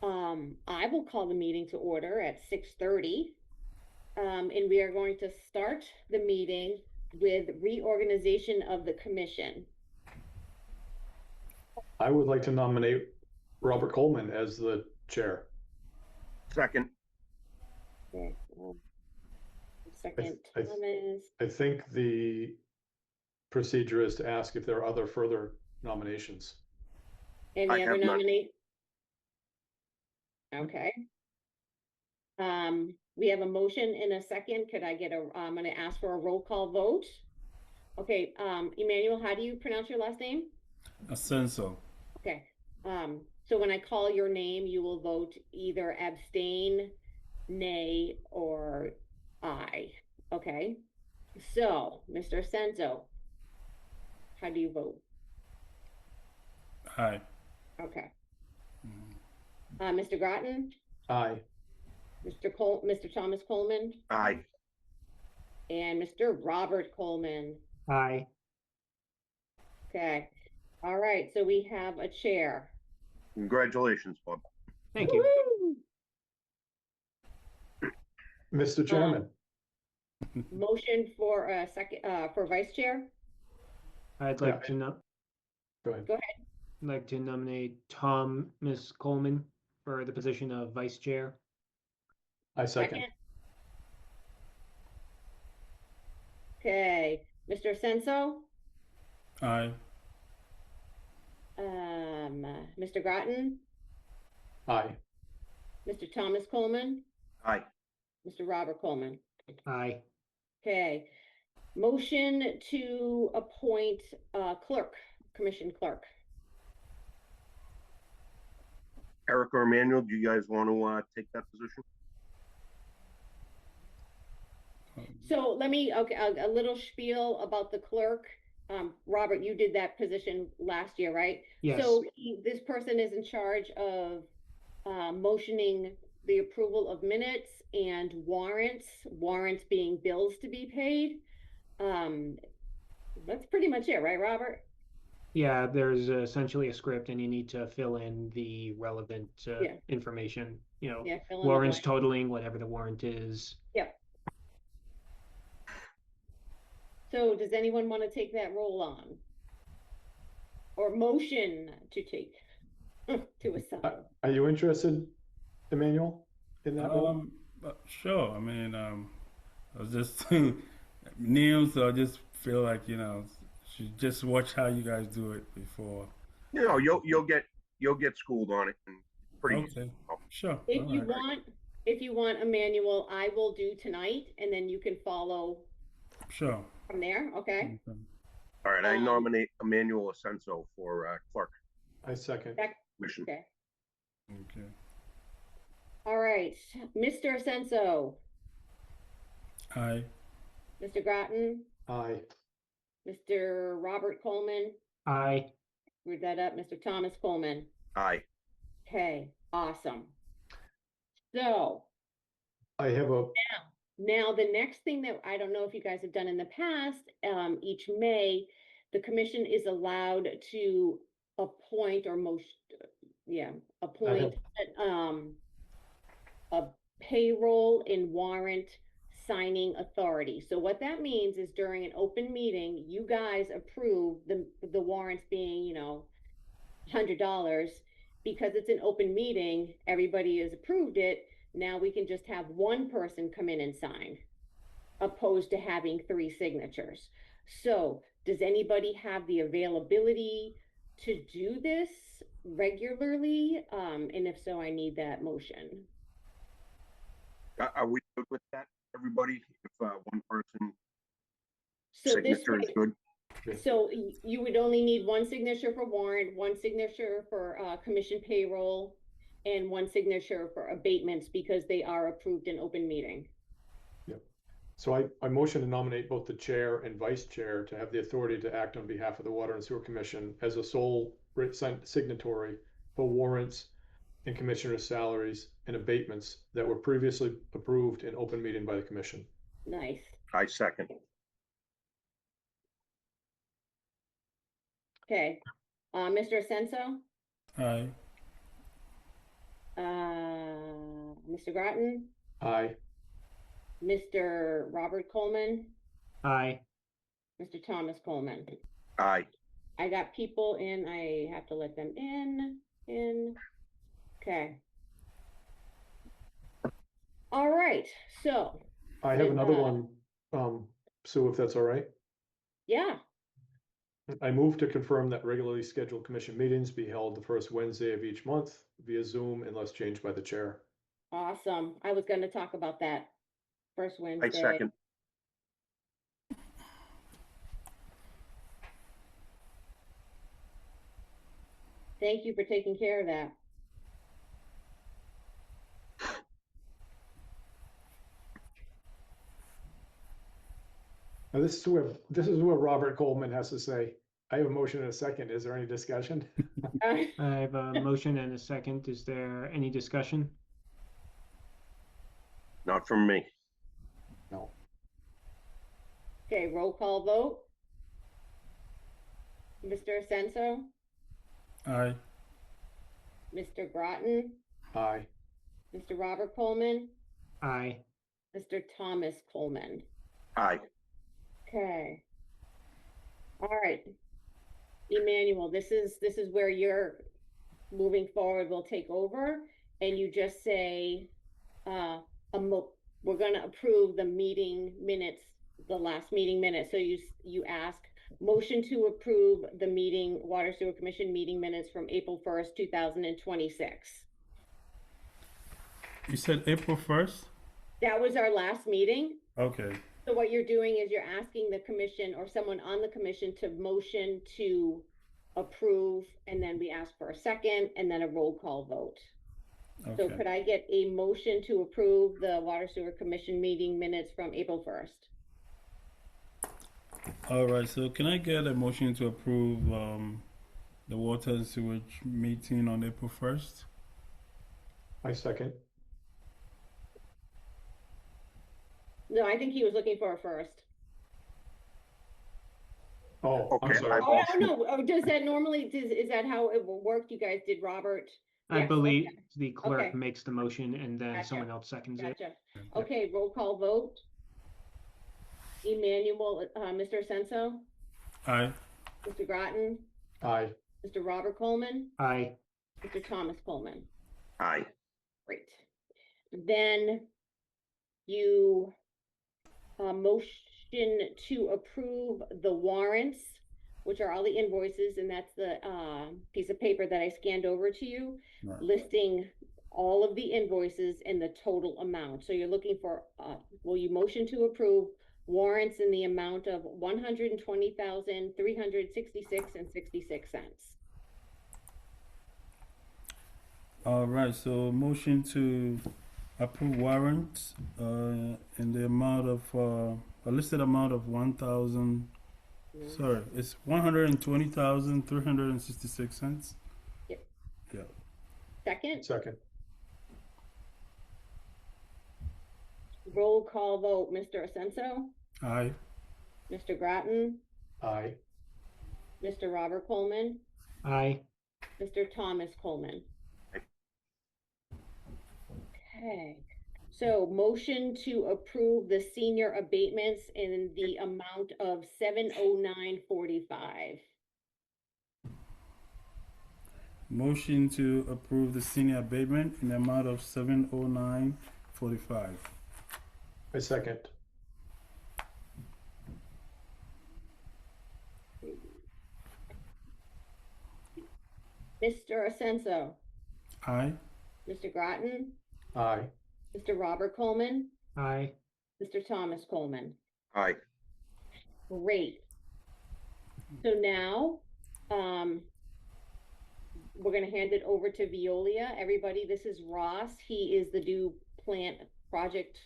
I will call the meeting to order at 6:30. And we are going to start the meeting with reorganization of the commission. I would like to nominate Robert Coleman as the chair. Second. Okay, Second, I, Thomas. I think the procedure is to ask if there are other further nominations. Any I other have none. nominate? Okay. We have a motion in a second. Could I get I'm gonna ask for a roll call vote. Okay, Emmanuel, how do you pronounce your last name? Ascenso. Okay, so when I call your name, you will vote either abstain, nay, or aye. Okay, so Mr. Senzo, how do you vote? Aye. Okay. Mr. Groton, Aye. Mr. Thomas Coleman, Aye. and Mr. Robert Coleman. Aye. Okay. All right, so we have a chair. Congratulations, Bob. Thank you. Woo! Mr. Chairman, Motion for a second, for vice chair. I'd like to go ahead. Go ahead. like to nominate Thomas Coleman for the position of vice chair. I second. Okay, Mr. Senso, Aye. Mr. Groton, Aye. Mr. Thomas Coleman, Aye. Mr. Robert Coleman. Aye. Okay, motion to appoint clerk, commission clerk. Eric or Emmanuel, do you guys want to take that position? So let me, okay, a little spiel about the clerk. Robert, you did that position last year, right? Yes. So this person is in charge of motioning the approval of minutes and warrants being bills to be paid. That's pretty much it, right, Robert? Yeah, there's essentially a script and you need to fill in the relevant Yeah. information, Yeah, fill in the warrants blank. totaling, whatever the warrant is. Yep. So does anyone want to take that role on? Or motion to take, to assign? Are you interested, Emmanuel, in that role? Sure. I mean, I was just new, so I just feel like should just watch how you guys do it before. You know, you'll get schooled on it and pretty easy. Okay. Sure. If All you right. want, if you want, Emmanuel, I will do tonight, and then you can follow Sure. from there, okay? Okay. All right, I nominate Emmanuel Ascenso for clerk I second. commission. Okay, Okay. all right, Mr. Ascenso, Aye. Mr. Groton, Aye. Mr. Robert Coleman, Aye. read that up, Mr. Thomas Coleman. Aye. Okay, awesome. So I have a, now the next thing that I don't know if you guys have done in the past, each May, the commission is allowed to appoint or appoint a payroll and warrant signing authority. So what that means is during an open meeting, you guys approve the warrants being, $100. Because it's an open meeting, everybody has approved it. Now we can just have one person come in and sign, opposed to having 3 signatures. So does anybody have the availability to do this regularly? And if so, I need that motion. Are we good with that, everybody? If one person So signature is good? So you would only need 1 signature for warrant, 1 signature for commission payroll, and 1 signature for abatements because they are approved in open meeting. Yep. So I motion to nominate both the chair and vice chair to have the authority to act on behalf of the Water and Sewer Commission as a sole signatory for warrants and commissioners' salaries and abatements that were previously approved in open meeting by the commission. Nice. I second. Okay. Mr. Ascenso, Aye. Mr. Groton, Aye. Mr. Robert Coleman, Aye. Mr. Thomas Coleman. Aye. I got people in, I have to let them in, okay. All right, so, I have With, another one, Sue, if that's all right. yeah, I move to confirm that regularly scheduled commission meetings be held the first Wednesday of each month via Zoom unless changed by the chair. awesome. I was gonna talk about that first I Wednesday. second. Thank you for taking care of that. Now, this is where Robert Coleman has to say, I have a motion and a second. Is there any discussion? I have a motion and a second. Is there any discussion? Not from me. No. Okay, roll call vote. Mr. Asenso, Aye. Mr. Groton, Aye. Mr. Robert Coleman, Aye. Mr. Thomas Coleman. Aye. Okay. All right. Emmanuel, this is where you're moving forward, we'll take over, and you just say, we're gonna approve the meeting minutes, the last meeting minutes. So you ask, motion to approve the meeting, Water Sewer Commission meeting minutes from April 1st, 2026. You said April 1st? That was our last meeting. Okay. So what you're doing is you're asking the commission or someone on the commission to motion to approve, and then we ask for a second and then a roll call vote. So Okay. could I get a motion to approve the Water Sewer Commission meeting minutes from April 1st? All right. So can I get a motion to approve the water and sewage meeting on April 1st? I second. No, I think he was looking for a first. Oh, I'm Okay, sorry. Oh, I don't know. Oh, does that normally, is that how it will work? You guys did Robert? I Yes, believe okay. the clerk Okay. makes the motion and then Gotcha. someone else seconds it. Gotcha. Okay, roll call vote. Emmanuel, Mr. Asenso, Aye. Mr. Groton, Aye. Mr. Robert Coleman, Aye. Mr. Thomas Coleman. Aye. Great. Then you motion to approve the warrants, which are all the invoices, and that's the piece of paper that I scanned over to you, Right. listing all of the invoices and the total amount. So you're looking for, will you motion to approve warrants in the amount of $120,366.66? All right. So motion to approve warrants in the amount of a listed amount of 1,000. Sorry, it's 120,366 cents. Yep. Yeah. Second, Second. roll call vote, Mr. Asenso, Aye. Mr. Groton, Aye. Mr. Robert Coleman, Aye. Mr. Thomas Coleman. Aye. Okay, so motion to approve the senior abatements in the amount of $709.45. Motion to approve the senior abatement in the amount of $709.45. I second. Mr. Asenso, Aye. Mr. Groton, Aye. Mr. Robert Coleman, Aye. Mr. Thomas Coleman. Aye. Great. So now, we're gonna hand it over to Veolia. Everybody, this is Ross. He is the new project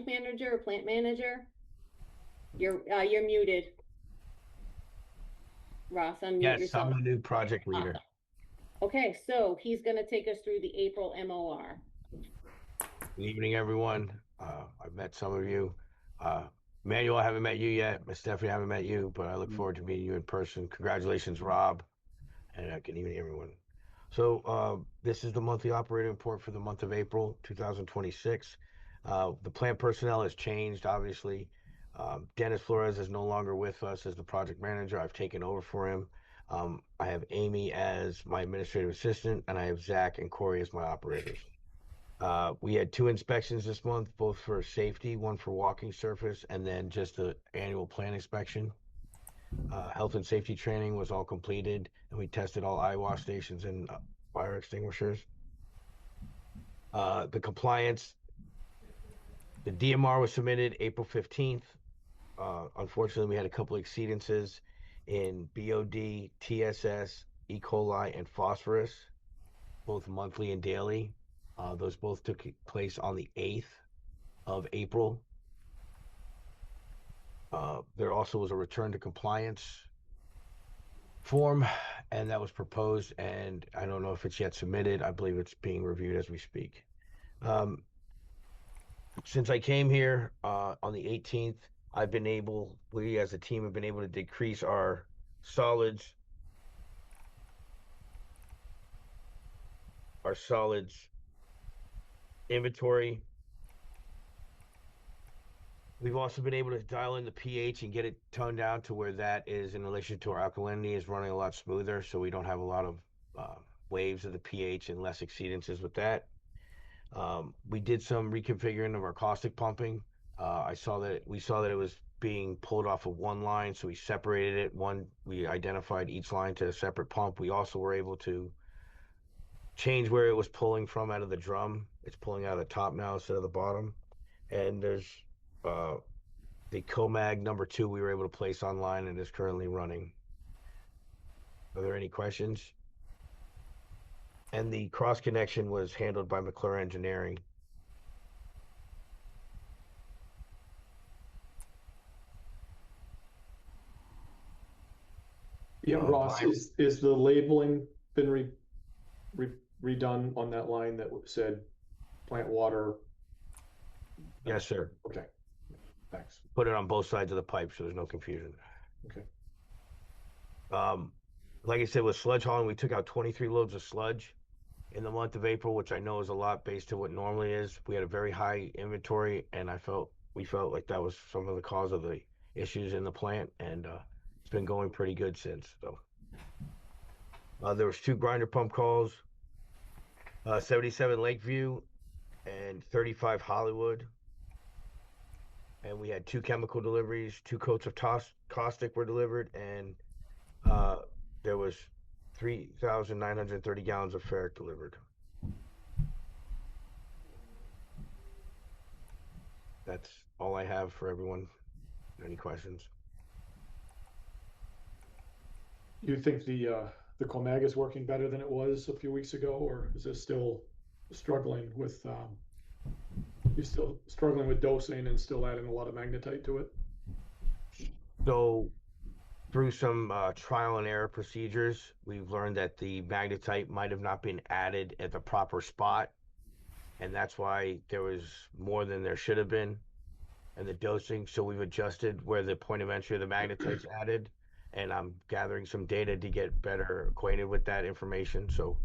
manager or plant manager? You're muted. Ross, unmute Yes, yourself. I'm the new project leader. Awesome. Okay, so he's gonna take us through the April MOR. Good evening, everyone. I've met some of you. Manuel, I haven't met you yet. Miss Stephanie, I haven't met you, but I look forward to meeting you in person. Congratulations, Rob. And good evening, everyone. So this is the monthly operating report for the month of April 2026. The plant personnel has changed, obviously. Dennis Flores is no longer with us as the project manager. I've taken over for him. I have Amy as my administrative assistant, and I have Zach and Corey as my operators. We had 2 inspections this month, both for safety, one for walking surface, and then just the annual plant inspection. Health and safety training was all completed, and we tested all eye wash stations and fire extinguishers. The compliance, the DMR was submitted April 15th. Unfortunately, we had a couple exceedances in BOD, TSS, E. coli, and phosphorus, both monthly and daily. Those both took place on the 8th of April. There also was a return to compliance form, and that was proposed, and I don't know if it's yet submitted. I believe it's being reviewed as we speak. Since I came here on the 18th, we as a team have been able to decrease our solids inventory. We've also been able to dial in the pH and get it toned down to where that is in relation to our alkalinity is running a lot smoother, so we don't have a lot of waves of the pH and less exceedances with that. We did some reconfiguring of our caustic pumping. We saw that it was being pulled off of one line, so we separated it. We identified each line to a separate pump. We also were able to change where it was pulling from out of the drum. It's pulling out of the top now instead of the bottom. And there's the Comag number 2 we were able to place online and is currently running. Are there any questions? And the cross connection was handled by McClure Engineering. Yeah, Ross, is the labeling been redone on that line that said plant water? Yes, sir. Okay, thanks. Put it on both sides of the pipe so there's no confusion. Okay. Like I said, with sludge hauling, we took out 23 loads of sludge in the month of April, which I know is a lot based on what normally is. We had a very high inventory, and we felt like that was some of the cause of the issues in the plant, and it's been going pretty good since. So there was 2 grinder pump calls, 77 Lakeview and 35 Hollywood. And we had 2 chemical deliveries, 2 coats of caustic were delivered, and there was 3,930 gallons of ferric delivered. That's all I have for everyone. Any questions? You think the Comag is working better than it was a few weeks ago, or is it still struggling with you're still struggling with dosing and still adding a lot of magnetite to it? So through some trial and error procedures, we've learned that the magnetite might have not been added at the proper spot, and that's why there was more than there should have been in the dosing. So we've adjusted where the point of entry of the magnetite's added, and I'm gathering some data to get better acquainted with that information. So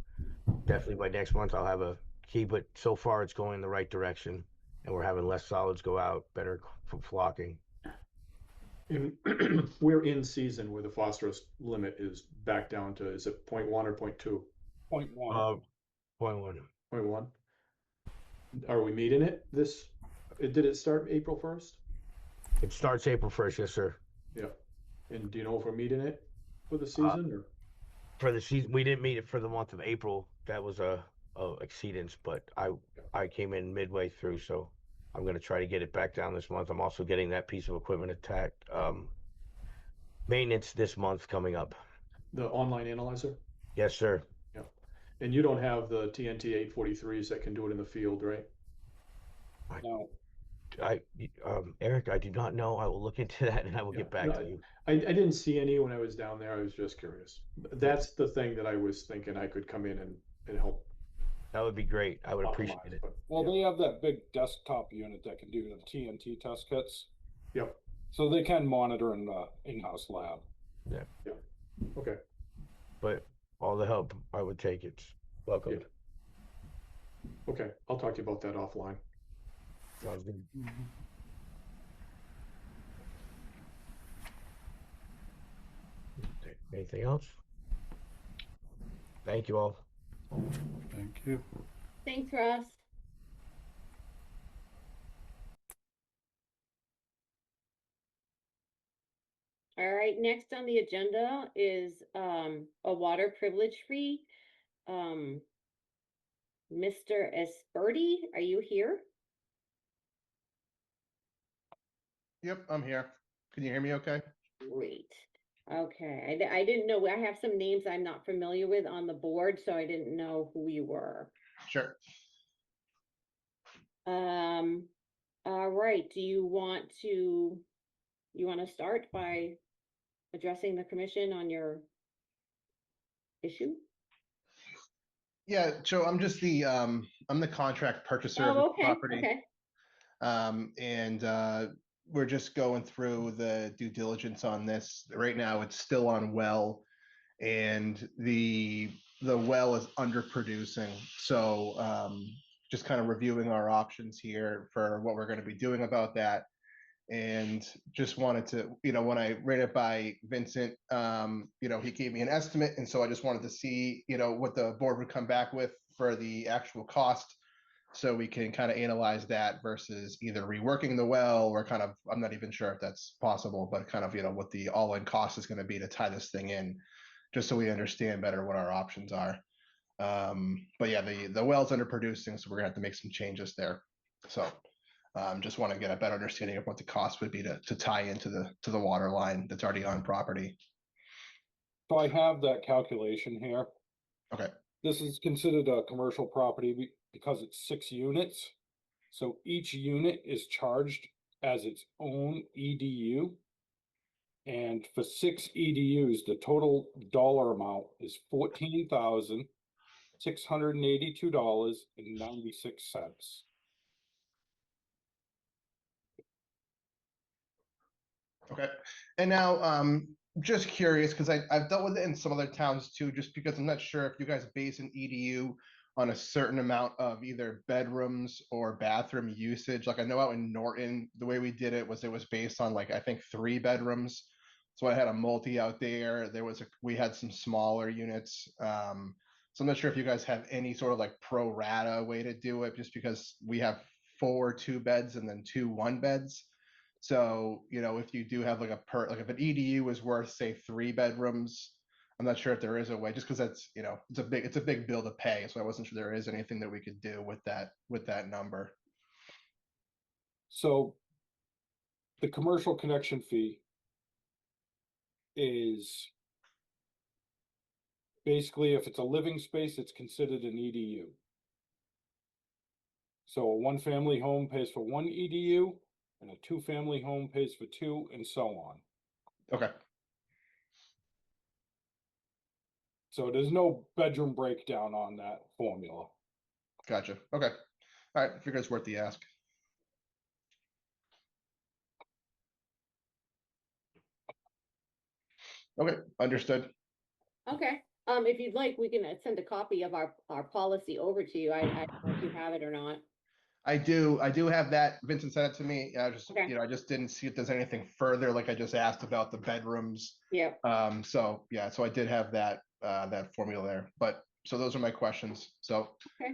definitely by next month I'll have a key, but so far it's going in the right direction, and we're having less solids go out, better flocking. We're in season where the phosphorus limit is back down to, is it 0.1 or 0.2? 0.1. 0.1. 0.1. Are we meeting it did it start April 1st? It starts April 1st, yes, sir. Yeah. And do you know if we're meeting it for the season or? For the season, we didn't meet it for the month of April. That was a exceedance, but I came in midway through, so I'm going to try to get it back down this month. I'm also getting that piece of equipment attacked. Maintenance this month coming up. The online analyzer? Yes, sir. Yeah. And you don't have the TNT 843s that can do it in the field, right? No. Eric, I do not know. I will look into that and I will get back to you. I didn't see any when I was down there. I was just curious. That's the thing that I was thinking I could come in and help. That would be great. I would appreciate it. Well, they have that big desktop unit that can do the TNT test kits. Yep. So they can monitor in the in-house lab. Yeah. Okay. But all the help I would take, it's Welcome. Yeah. Okay, I'll talk to you about that offline. Sounds good. Okay, anything else? Thank you all. Thank you. Thanks, Russ. All right, next on the agenda is a water privilege fee. Mr. Esperti, are you here? Yep, I'm here. Can you hear me okay? Great. Okay, I didn't know, I have some names I'm not familiar with on the board, so I didn't know who you were. Sure. All right, do you want to start by addressing the commission on your issue? Yeah, so I'm just I'm the contract purchaser of Oh, the okay, property. okay. We're just going through the due diligence on this. Right now, it's still on well, and the well is underproducing. So just kind of reviewing our options here for what we're going to be doing about that. And just wanted to, when I ran it by Vincent, he gave me an estimate. And so I just wanted to see, what the board would come back with for the actual cost. So we can kind of analyze that versus either reworking the well or kind of, I'm not even sure if that's possible, but kind of, what the all-in cost is going to be to tie this thing in, just so we understand better what our options are. But yeah, the well's underproducing, so we're gonna have to make some changes there. So just want to get a better understanding of what the cost would be to tie into the water line that's already on property. So I have that calculation here. Okay. This is considered a commercial property because it's 6 units. So each unit is charged as its own EDU. And for 6 EDUs, the total dollar amount is $14,682.96. Okay. And now, just curious, because I've dealt with it in some other towns too, just because I'm not sure if you guys base an EDU on a certain amount of either bedrooms or bathroom usage. Like I know out in Norton, the way we did it was based on like, I think 3 bedrooms. So I had a multi out there. We had some smaller units. So I'm not sure if you guys have any sort of like pro rata way to do it, just because we have 4 2-beds and then 2 1-beds. So, if you do have like if an EDU is worth, say, 3 bedrooms, I'm not sure if there is a way, just because that's, it's a big bill to pay. So I wasn't sure there is anything that we could do with that number. So the commercial connection fee is basically, if it's a living space, it's considered an EDU. So a 1-family home pays for 1 EDU and a 2-family home pays for 2, and so on. Okay. So there's no bedroom breakdown on that formula. Gotcha. Okay. All right. I figure it's worth the ask. Okay. Understood. Okay, if you'd like, we can send a copy of our policy over to you. I don't know if you have it or not. I do have that. Vincent sent it to me. I just, Okay. I just didn't see if there's anything further, like I just asked about the bedrooms. Yep. So yeah, so I did have that formula there. But so those are my questions. So Okay.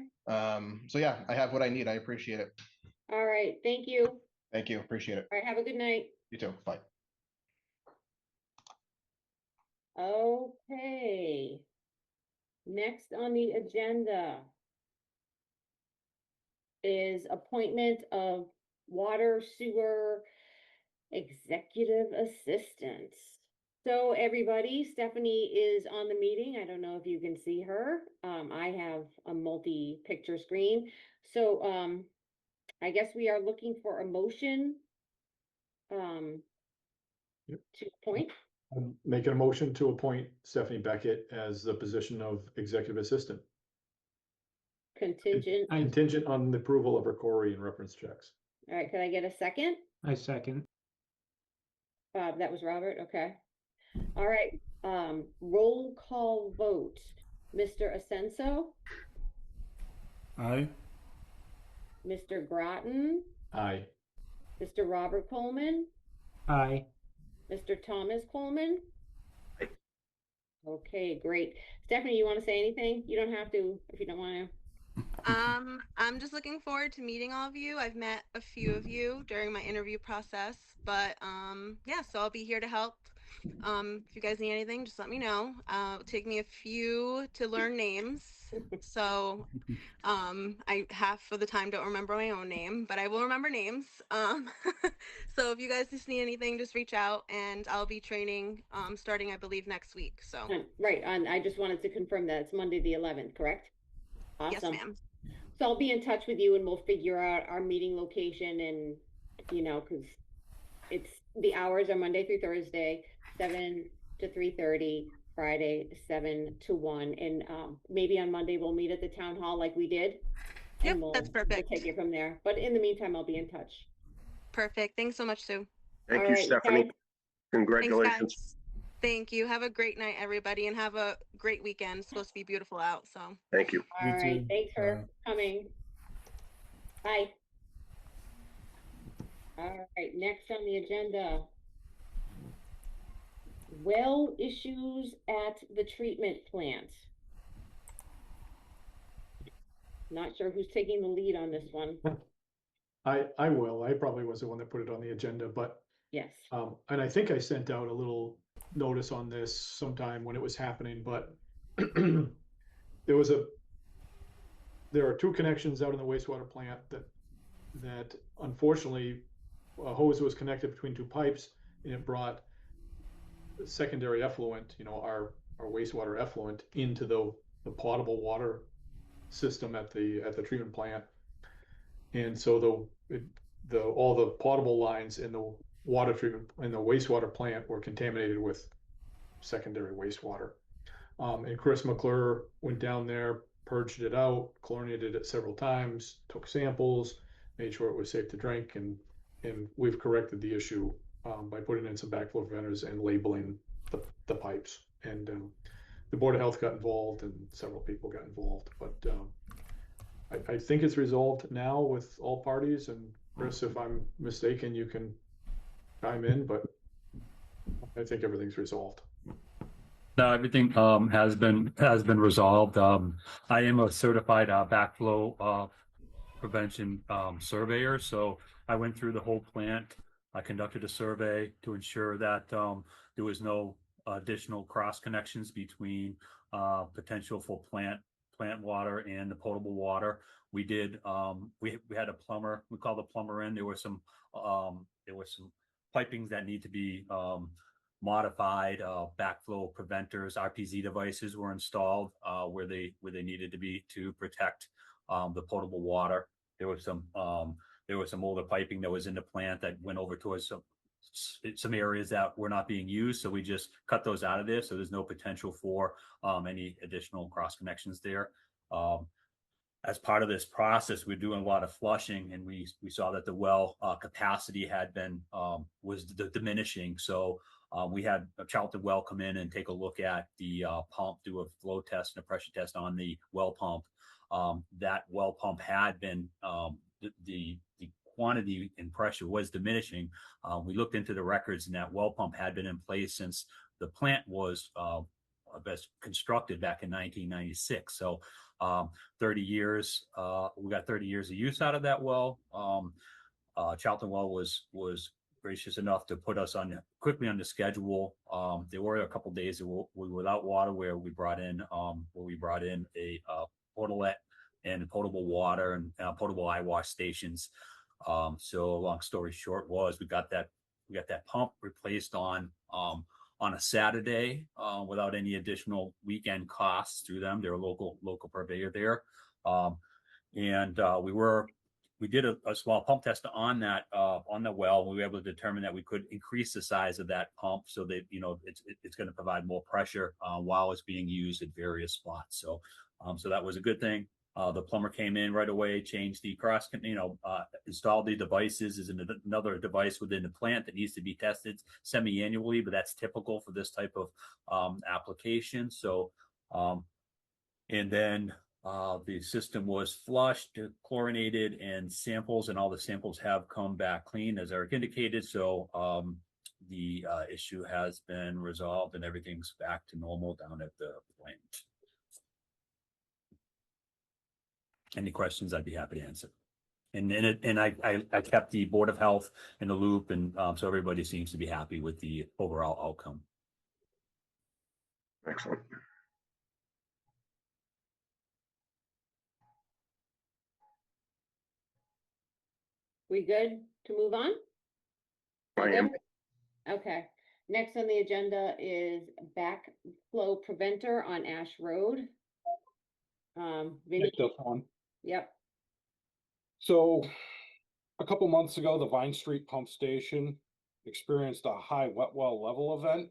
So yeah, I have what I need. I appreciate it. All right, thank you. Thank you. Appreciate it. All right, have a good night. You too. Bye. Okay. Next on the agenda is appointment of water sewer executive assistant. So everybody, Stephanie is on the meeting. I don't know if you can see her. I have a multi-picture screen. So I guess we are looking for a motion Yep. to appoint. I'm making a motion to appoint Stephanie Beckett as the position of executive assistant, Contingent. contingent on the approval of her query and reference checks. All right, can I get a second? I second. That was Robert, okay. All right, roll call vote. Mr. Asenso, Aye. Mr. Groton, Aye. Mr. Robert Coleman, Aye. Mr. Thomas Coleman? Aye. Okay, great. Stephanie, you want to say anything? You don't have to if you don't want to. I'm just looking forward to meeting all of you. I've met a few of you during my interview process, but yeah, so I'll be here to help. If you guys need anything, just let me know. It'll take me a few to learn names. So I half of the time don't remember my own name, but I will remember names. So if you guys just need anything, just reach out, and I'll be training starting, I believe, next week. So Right, and I just wanted to confirm that it's Monday the 11th, correct? yes, Awesome. ma'am. So I'll be in touch with you and we'll figure out our meeting location and, because it's, the hours are Monday through Thursday, 7 to 3:30, Friday, 7 to 1. And maybe on Monday we'll meet at the town hall like we did. Yep, And that's we'll perfect. take it from there. But in the meantime, I'll be in touch. Perfect. Thanks so much, Sue. Thank All you, right, Stephanie. guys. Congratulations. Thanks, guys. Thank you. Have a great night, everybody, and have a great weekend. It's supposed to be beautiful out, so. Thank you. All You right, too. thanks for Bye. coming. Bye. All right, next on the agenda. Well issues at the treatment plant. Not sure who's taking the lead on this one. I will. I probably was the one that put it on the agenda, but Yes. and I think I sent out a little notice on this sometime when it was happening, but there are two connections out in the wastewater plant that unfortunately a hose was connected between two pipes and it brought secondary effluent, our wastewater effluent into the potable water system at the treatment plant. And so all the potable lines in the water treatment in the wastewater plant were contaminated with secondary wastewater. And Chris McClure went down there, purged it out, chlorinated it several times, took samples, made sure it was safe to drink, and we've corrected the issue by putting in some backflow preventers and labeling the pipes. And the Board of Health got involved and several people got involved, but I think it's resolved now with all parties. And Chris, if I'm mistaken, you can chime in, but I think everything's resolved. No, everything has been resolved. I am a certified backflow prevention surveyor, so I went through the whole plant. I conducted a survey to ensure that there was no additional cross connections between potential for plant water and the potable water. We did. We had a plumber. We called the plumber in. There were some pipings that need to be modified. Backflow preventers, RPZ devices were installed where they needed to be to protect the potable water. There was some older piping that was in the plant that went over towards some areas that were not being used, so we just cut those out of there. So there's no potential for any additional cross connections there. As part of this process, we're doing a lot of flushing, and we saw that the well capacity had been was diminishing. So we had a Charlton Well come in and take a look at the pump, do a flow test and a pressure test on the well pump. That well pump had been the quantity and pressure was diminishing. We looked into the records, and that well pump had been in place since the plant was best constructed back in 1996. So 30 years, we got 30 years of use out of that well. Charlton Well was gracious enough to put us quickly on the schedule. There were a couple days that we were without water, where we brought in a portalet and potable water and potable eye wash stations. So long story short was we got that pump replaced on a Saturday without any additional weekend costs through them. They're a local purveyor there. We did a small pump test on that on the well. We were able to determine that we could increase the size of that pump so that it's going to provide more pressure while it's being used at various spots. So that was a good thing. The plumber came in right away, changed the installed the devices. Is another device within the plant that needs to be tested semi-annually, but that's typical for this type of application. So, and then The system was flushed, chlorinated, and samples, and all the samples have come back clean, as Eric indicated. So the issue has been resolved, and everything's back to normal down at the plant. Any questions, I'd be happy to answer. And I kept the Board of Health in the loop, and so everybody seems to be happy with the overall outcome. Excellent. We good to move on? I am. Okay, next on the agenda is backflow preventer on Ash Road. Vinny, Take this one. yep, So a couple months ago, the Vine Street Pump Station experienced a high wet well level event.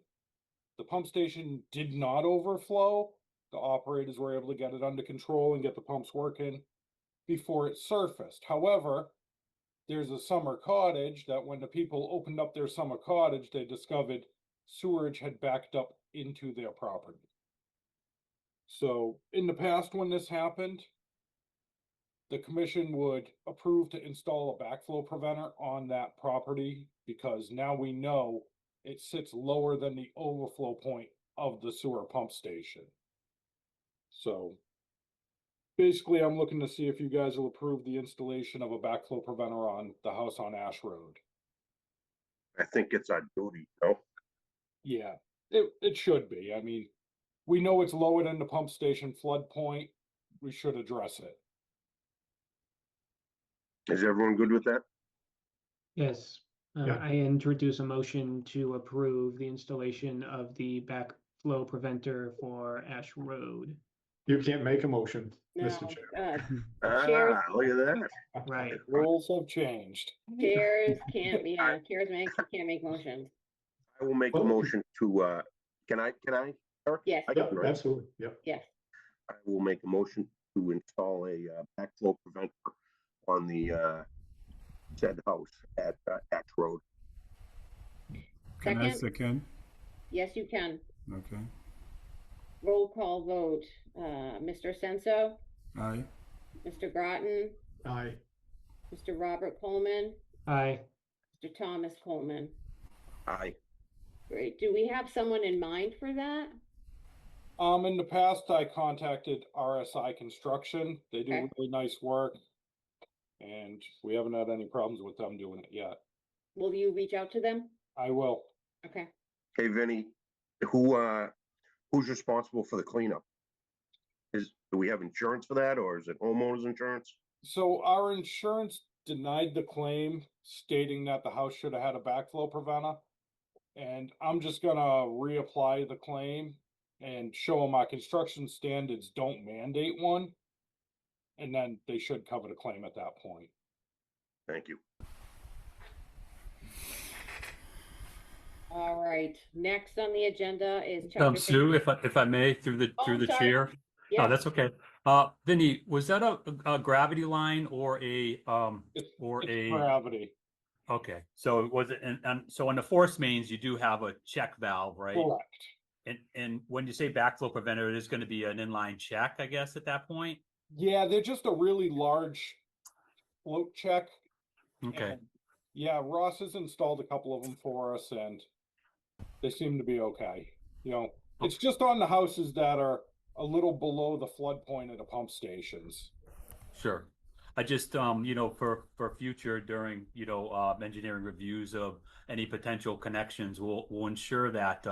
The pump station did not overflow. The operators were able to get it under control and get the pumps working before it surfaced. However, there's a summer cottage that when the people opened up their summer cottage, they discovered sewerage had backed up into their property. So in the past, when this happened, the commission would approve to install a backflow preventer on that property because now we know it sits lower than the overflow point of the sewer pump station. So basically, I'm looking to see if you guys will approve the installation of a backflow preventer on the house on Ash Road. I think it's our duty, no? Yeah, it should be. I mean, we know it's lower than the pump station flood point. We should address it. Is everyone good with that? Yes, Yeah. I introduce a motion to approve the installation of the backflow preventer for Ash Road. You can't make a motion, no, Mr. Chair. Chairs- Look at that. Right. Rules have changed. chairs can't, yeah, chairs can't make motions. I will make a Well- motion to, can I, Eric? Yes. I Yeah, can, right? absolutely, yeah. Yes, I will make a motion to install a backflow preventer on the said house at Ash Road. Can I Second. second? yes, you can. Okay. Roll call vote, Mr. Senso, Aye. Mr. Groton, Aye. Mr. Robert Coleman, Aye. Mr. Thomas Coleman. Aye. Great, do we have someone in mind for that? In the past, I contacted RSI Construction. They do Okay. really nice work. And we haven't had any problems with them doing it yet. Will you reach out to them? I will. Okay, Hey, Vinny, who's responsible for the cleanup? Do we have insurance for that, or is it homeowners insurance? So our insurance denied the claim stating that the house should have had a backflow preventer. And I'm just gonna reapply the claim and show them our construction standards don't mandate one. And then they should cover the claim at that point. Thank you. all right, next on the agenda is. Sue, if I may, through the Oh, sorry. chair. Yeah. Oh, that's okay. Vinny, was that a gravity line or a It's a gravity. okay? So was it and so on the force mains you do have a check valve, right? Correct. And when you say backflow preventer, it is going to be an inline check, I guess, at that point. Yeah, they're just a really large float check. Okay. And, yeah, Ross has installed a couple of them for us and they seem to be okay. You know, it's just on the houses that are a little below the flood point of the pump stations. Sure. I just, for future during, engineering reviews of any potential connections, we'll ensure that,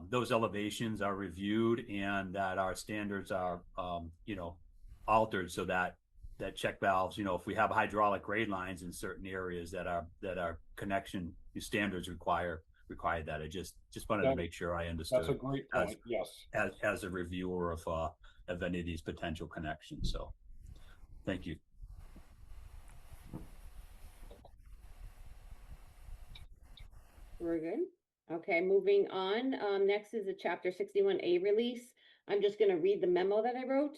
those elevations are reviewed and that our standards are, altered so that check valves, if we have hydraulic grade lines in certain areas that our connection standards require that. I just wanted to make sure I understood. That's a great point. Yes. As a reviewer of any of these potential connections. So thank you. We're good. Okay, moving on. Next is the Chapter 61A release. I'm just going to read the memo that I wrote.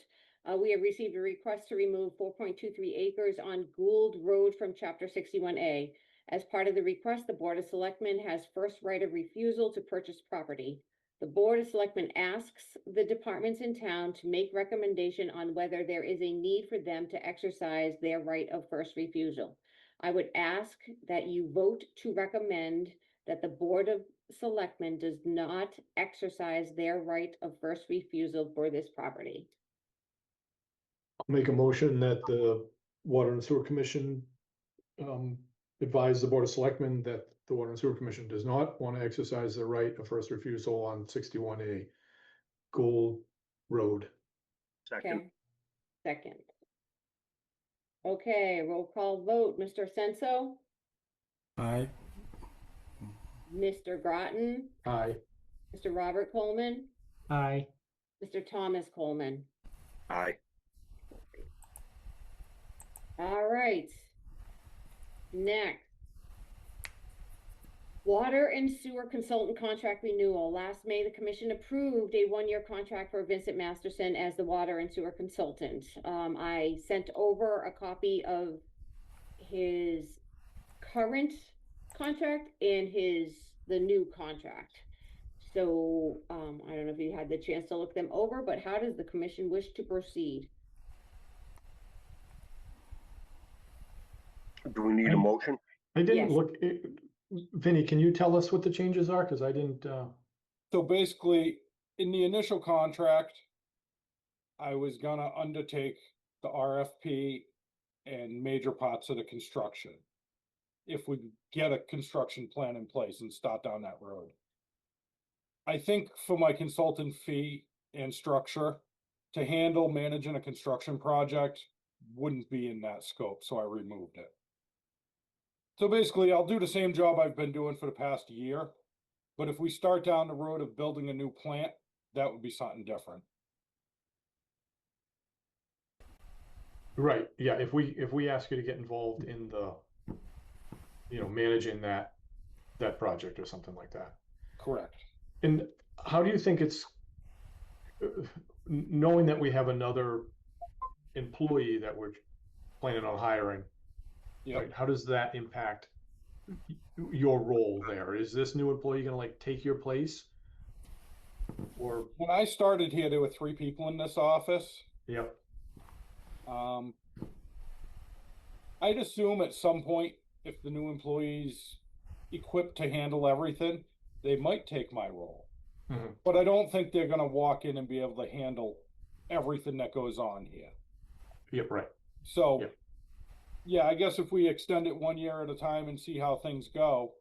We have received a request to remove 4.23 acres on Gould Road from Chapter 61A. As part of the request, the Board of Selectmen has first right of refusal to purchase property. The Board of Selectmen asks the departments in town to make recommendation on whether there is a need for them to exercise their right of first refusal. I would ask that you vote to recommend that the Board of Selectmen does not exercise their right of first refusal for this property. I'll make a motion that the Water and Sewer Commission advise the Board of Selectmen that the Water and Sewer Commission does not want to exercise their right of first refusal on 61A Gold Road. Second, Okay, second. Okay, roll call vote. Mr. Senso, Aye. Mr. Groton, Aye. Mr. Robert Coleman, Aye. Mr. Thomas Coleman. aye. All right. Next. Water and sewer consultant contract renewal. Last May, the commission approved a one-year contract for Vincent Masterson as the water and sewer consultant. I sent over a copy of his current contract and the new contract. So, I don't know if you had the chance to look them over, but how does the commission wish to proceed? Do we need a motion? I didn't Yes. look, Vinny, can you tell us what the changes are? Because I didn't, So basically, in the initial contract, I was gonna undertake the RFP and major parts of the construction. If we get a construction plan in place and start down that road. I think for my consultant fee and structure, to handle managing a construction project wouldn't be in that scope, so I removed it. So basically, I'll do the same job I've been doing for the past year, but if we start down the road of building a new plant, that would be something different. right, yeah, if we ask you to get involved in the, managing that project or something like that. Correct. And how do you think it's, knowing that we have another employee that we're planning on hiring, Yeah. right, how does that impact your role there? Is this new employee gonna like take your place? Or, When I started here, there were 3 people in this office. yep, I'd assume at some point, if the new employee's equipped to handle everything, they might take my role. Mhm. But I don't think they're gonna walk in and be able to handle everything that goes on here. yep, right, So, Yep. yeah, I guess if we extend it 1 year at a time and see how things go,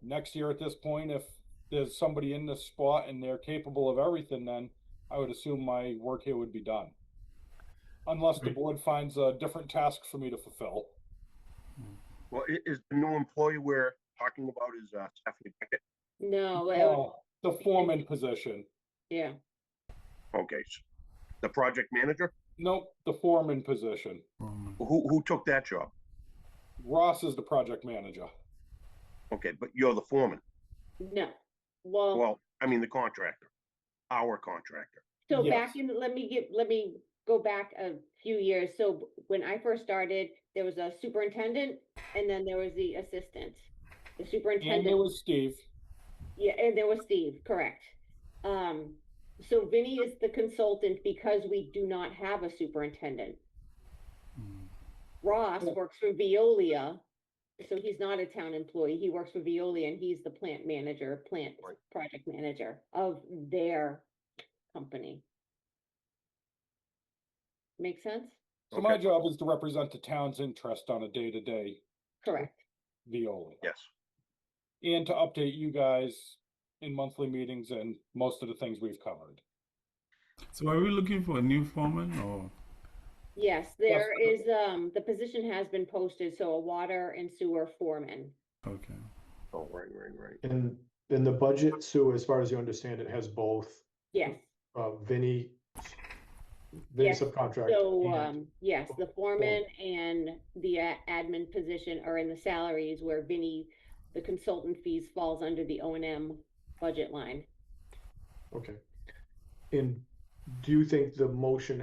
next year at this point, if there's somebody in this spot and they're capable of everything, then I would assume my work here would be done. Unless the Right. board finds a different task for me to fulfill. Well, is the new employee we're talking about is Stephanie Beckett? No, The foreman position. yeah, Okay, the project manager? Nope, the foreman position. Who took that job? Ross is the project manager. Okay, but you're the foreman. no. Well, Well, I mean, the contractor, our contractor. so yes. back in, let me go back a few years. So when I first started, there was a superintendent and then there was the assistant. The And superintendent. there was Steve. Yeah, and there was Steve, correct. So Vinny is the consultant because we do not have a superintendent. Ross Yeah. works for Veolia, so he's not a town employee. He works for Veolia and he's the plant manager, Right. project manager of their company. Make sense? So my Okay. job is to represent the town's interest on a day-to-day Correct. Veolia. Yes. And to update you guys in monthly meetings and most of the things we've covered. So are we looking for a new foreman or? Yes, there is, the position has been posted, so a water and sewer foreman. Okay. Oh, right. and the budget, Sue, as far as you understand it, has both, Yes. Vinny Yes, subcontract. So, and- yes, the foreman and the admin position are in the salaries where Vinny, the consultant fees falls under the O&M budget line. Okay. And do you think the motion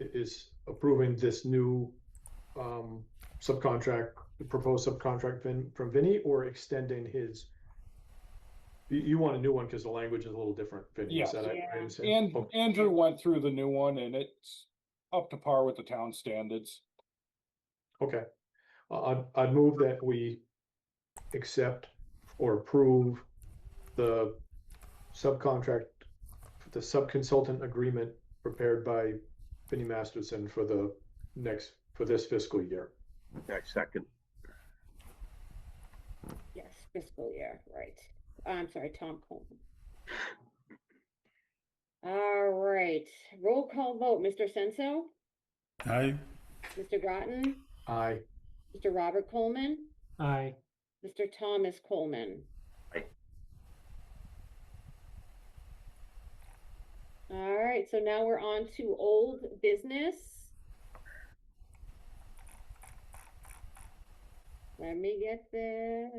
is approving this new proposed subcontract from Vinny, or extending his You want a new one because the language is a little different, Vinny, is Yes. that Yeah. I understand? And Okay. Andrew went through the new one and it's up to par with the town standards. Okay. I'd move that we accept or approve the subcontract, the subconsultant agreement prepared by Vinnie Masterson for this fiscal year. I second. Yes, fiscal year, right. I'm sorry, Tom Coleman. All right, roll call vote, Mr. Senso, Aye. Mr. Groton, Aye. Mr. Robert Coleman, Aye. Mr. Thomas Coleman. Aye. All right, so now we're on to old business. Let me get there.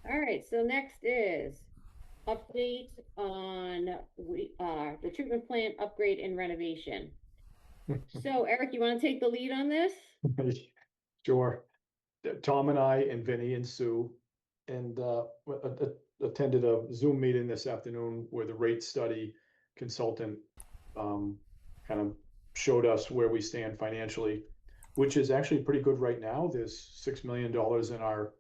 All right, so next is update on the treatment plant upgrade and renovation. So Eric, you want to take the lead on this? Sure. Tom and I and Vinny and Sue and attended a Zoom meeting this afternoon where the rate study consultant kind of showed us where we stand financially, which is actually pretty good right now. There's $6 million in our,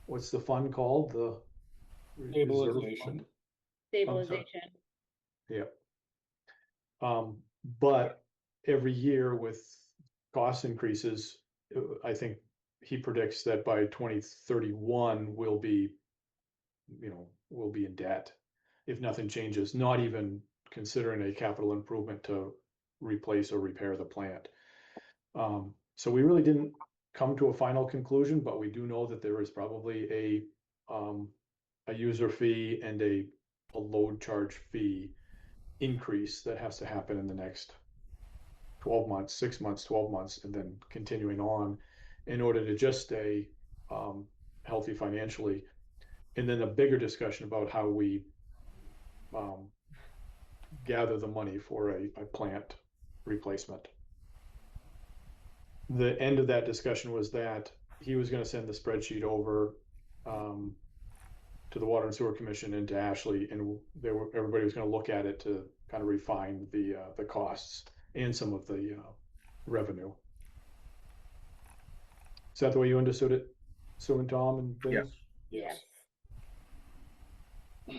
what's the fund called? The reserve Stabilization. fund? Stabilization. Yeah. But every year with cost increases, I think he predicts that by 2031 we'll be in debt if nothing changes, not even considering a capital improvement to replace or repair the plant. So we really didn't come to a final conclusion, but we do know that there is probably a user fee and a load charge fee increase that has to happen in the next 12 months, 6 months, 12 months, and then continuing on in order to just stay healthy financially. And then a bigger discussion about how we gather the money for a plant replacement. The end of that discussion was that he was going to send the spreadsheet over to the Water and Sewer Commission and to Ashley, and everybody was going to look at it to kind of refine the costs and some of the revenue. Is that the way you understood it, Sue and Tom and Vinny? Yes. Yes.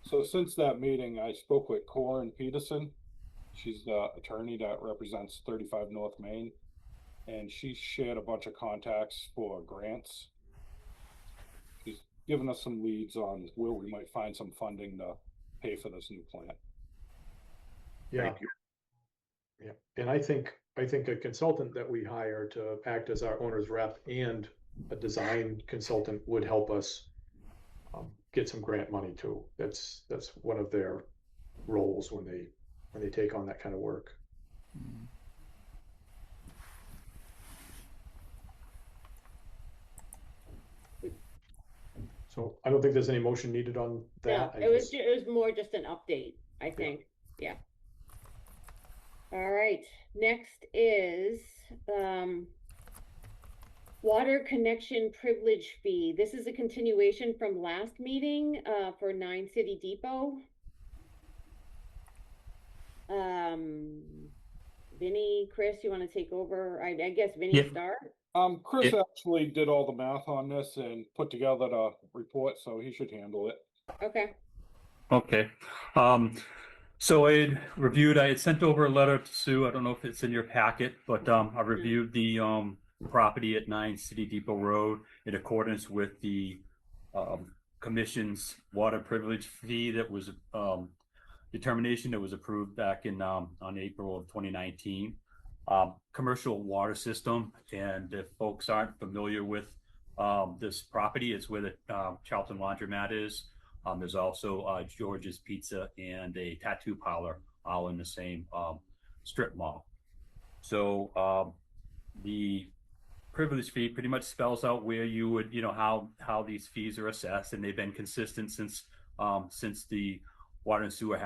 So since that meeting, I spoke with Corin Peterson. She's the attorney that represents 35 North Main, and she shared a bunch of contacts for grants. She's given us some leads on where we might find some funding to pay for this new plant. Yeah. Thank you. Yeah, and I think a consultant that we hire to act as our owner's rep and a design consultant would help us get some grant money too. That's one of their roles when they take on that kind of work. So I don't think there's any motion needed on that. No, it was more just an update, I think. Yeah. All right, next is water connection privilege fee. This is a continuation from last meeting for 9 City Depot. Vinny, Chris, you want to take over? I guess Vinny Yep. start. Chris actually did all the math on this and put together the report, so he should handle it. Okay. Okay. So I had sent over a letter to Sue. I don't know if it's in your packet, but I reviewed the property at 9 City Depot Road in accordance with the commission's water privilege fee that was determination that was approved back in on April of 2019. Commercial water system, and if folks aren't familiar with this property, it's where the Charlton Laundromat is. There's also George's Pizza and a tattoo parlor all in the same strip mall. So the privilege fee pretty much spells out where you would, how these fees are assessed, and they've been consistent since the Water and Sewer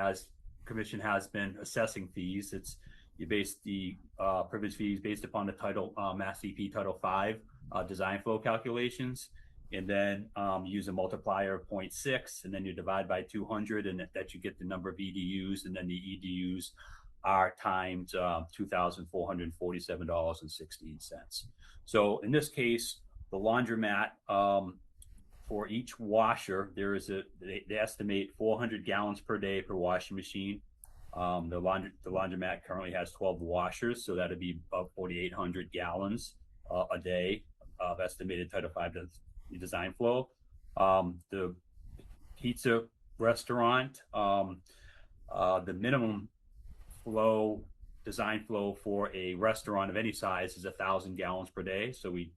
Commission has been assessing fees. It's You base the privilege fees based upon the title, Mass DP Title V design flow calculations, and then use a multiplier of 0.6, and then you divide by 200, and that you get the number of EDUs, and then the EDUs are times $2,447.16. So in this case, the laundromat, for each washer, they estimate 400 gallons per day per washing machine. The laundromat currently has 12 washers, so that'd be about 4,800 gallons a day of estimated Title V design flow. The pizza restaurant, the minimum design flow for a restaurant of any size is 1,000 gallons per day. So we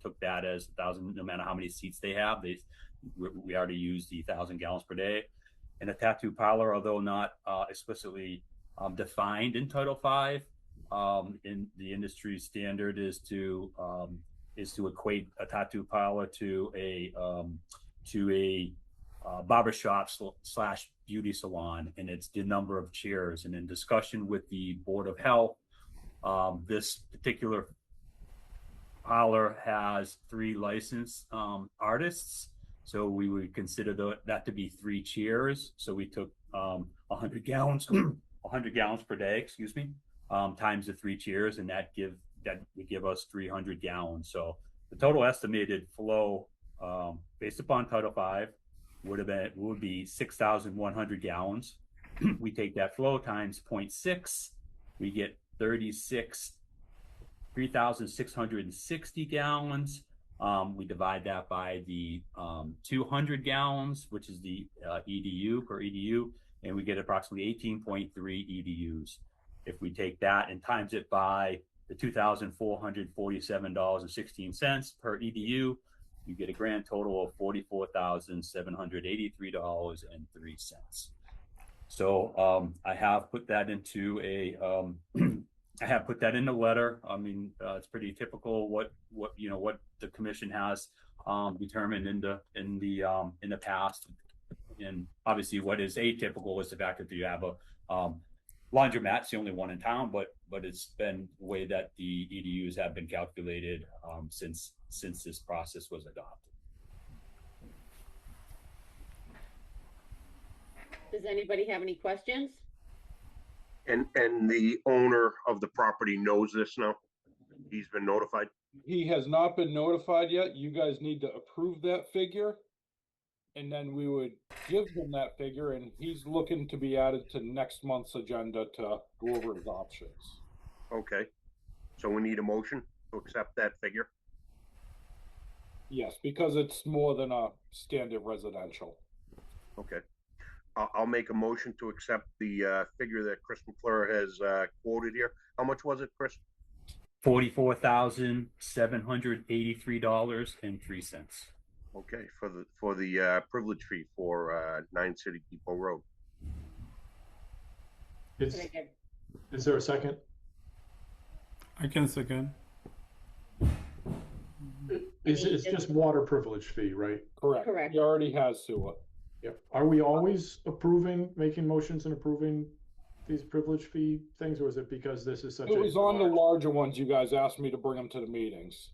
took that as 1,000, no matter how many seats they have. We already use the 1,000 gallons per day. And a tattoo parlor, although not explicitly defined in Title V, in the industry standard is to equate a tattoo parlor to a barbershop / beauty salon, and it's the number of chairs. And in discussion with the Board of Health, this particular parlor has 3 licensed artists, so we would consider that to be 3 chairs. So we took 100 gallons, 100 gallons per day, excuse me, times the 3 chairs, and that would give us 300 gallons. So the total estimated flow, based upon Title V, would be 6,100 gallons. We take that flow times 0.6, we get 3,660 gallons. We divide that by the 200 gallons, which is the EDU per EDU, and we get approximately 18.3 EDUs. If we take that and times it by the $2,447.16 per EDU, you get a grand total of $44,783.03. So I have put that into I have put that in the letter. I mean, it's pretty typical what the commission has determined in the past. And obviously, what is atypical is the fact that you have a laundromat. It's the only one in town, but it's been the way that the EDUs have been calculated since this process was adopted. Does anybody have any questions? And the owner of the property knows this now? He's been notified? He has not been notified yet. You guys need to approve that figure. And then we would give him that figure, and he's looking to be added to next month's agenda to go over his options. Okay. So we need a motion to accept that figure? Yes, because it's more than a standard residential. Okay. I'll make a motion to accept the figure that Chris McClure has quoted here. How much was it, Chris? $44,783.03. Okay, for the privilege fee for 9 City Depot Road. Is there a second? I can second. It's just water privilege fee, right? Correct. Correct. He already has sewer. Yep. Are we always making motions and approving these privilege fee things, or is it because this is such It was on the larger ones. You guys asked me to bring them to the meetings.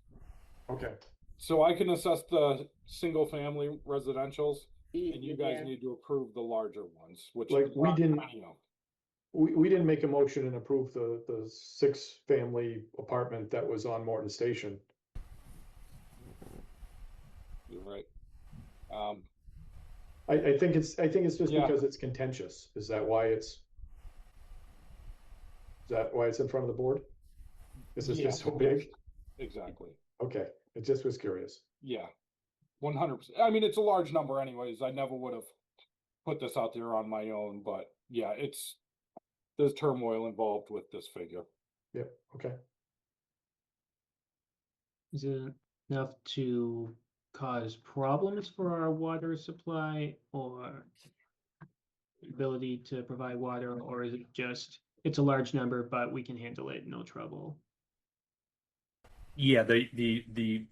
Okay. So I can assess the single family residentials, and you guys Yeah. need to approve the larger ones, which Like, is we not didn't- many of. We didn't make a motion and approve the 6-family apartment that was on Morton Station. You're right. I think it's just Yeah. because it's contentious. Is that why it's in front of the board? Is this just so big? Exactly. Okay, it just was curious. Yeah. 100%. I mean, it's a large number anyways. I never would have put this out there on my own, but yeah, there's turmoil involved with this figure. Yep, okay. Is it enough to cause problems for our water supply or ability to provide water, or is it just, it's a large number, but we can handle it, no trouble? Yeah, the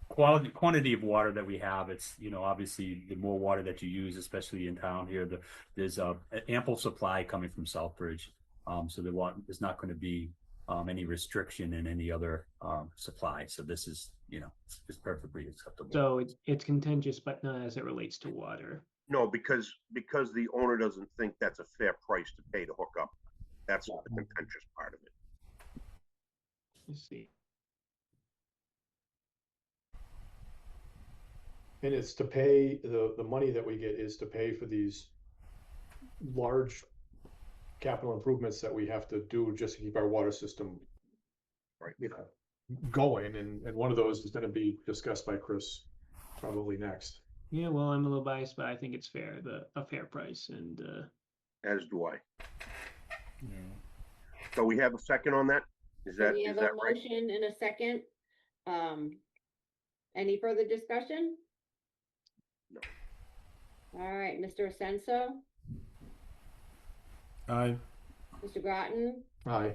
quantity of water that we have, it's, obviously the more water that you use, especially in town here, there's a ample supply coming from Southbridge. So there's not going to be any restriction in any other supply. So this is, it's perfectly acceptable. So it's contentious, but not as it relates to water. No, because the owner doesn't think that's a fair price to pay to hook up. That's the contentious part of it. Let's see. And it's to pay, the money that we get is to pay for these large capital improvements that we have to do just to keep our water system, Right. Going. And one of those is gonna be discussed by Chris probably next. Yeah, well, I'm a little biased, but I think it's fair, a fair price, and As do I. Yeah. So we have a second on that? Is that, We is have a that right? motion and a second. Any further discussion? No. All right, Mr. Asenso, Aye. Mr. Groton, Aye.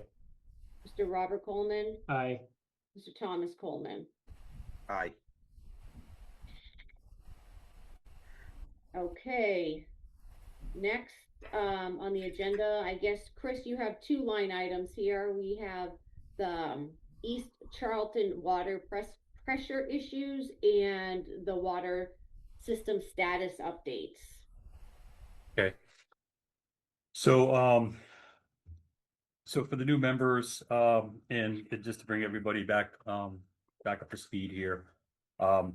Mr. Robert Coleman, I Mr. Thomas Coleman. Aye. Okay. Next, on the agenda, I guess, Chris, you have two line items here. We have the East Charlton water pressure issues and the water system status updates. Okay. So, so for the new members, and just to bring everybody back up to speed here, the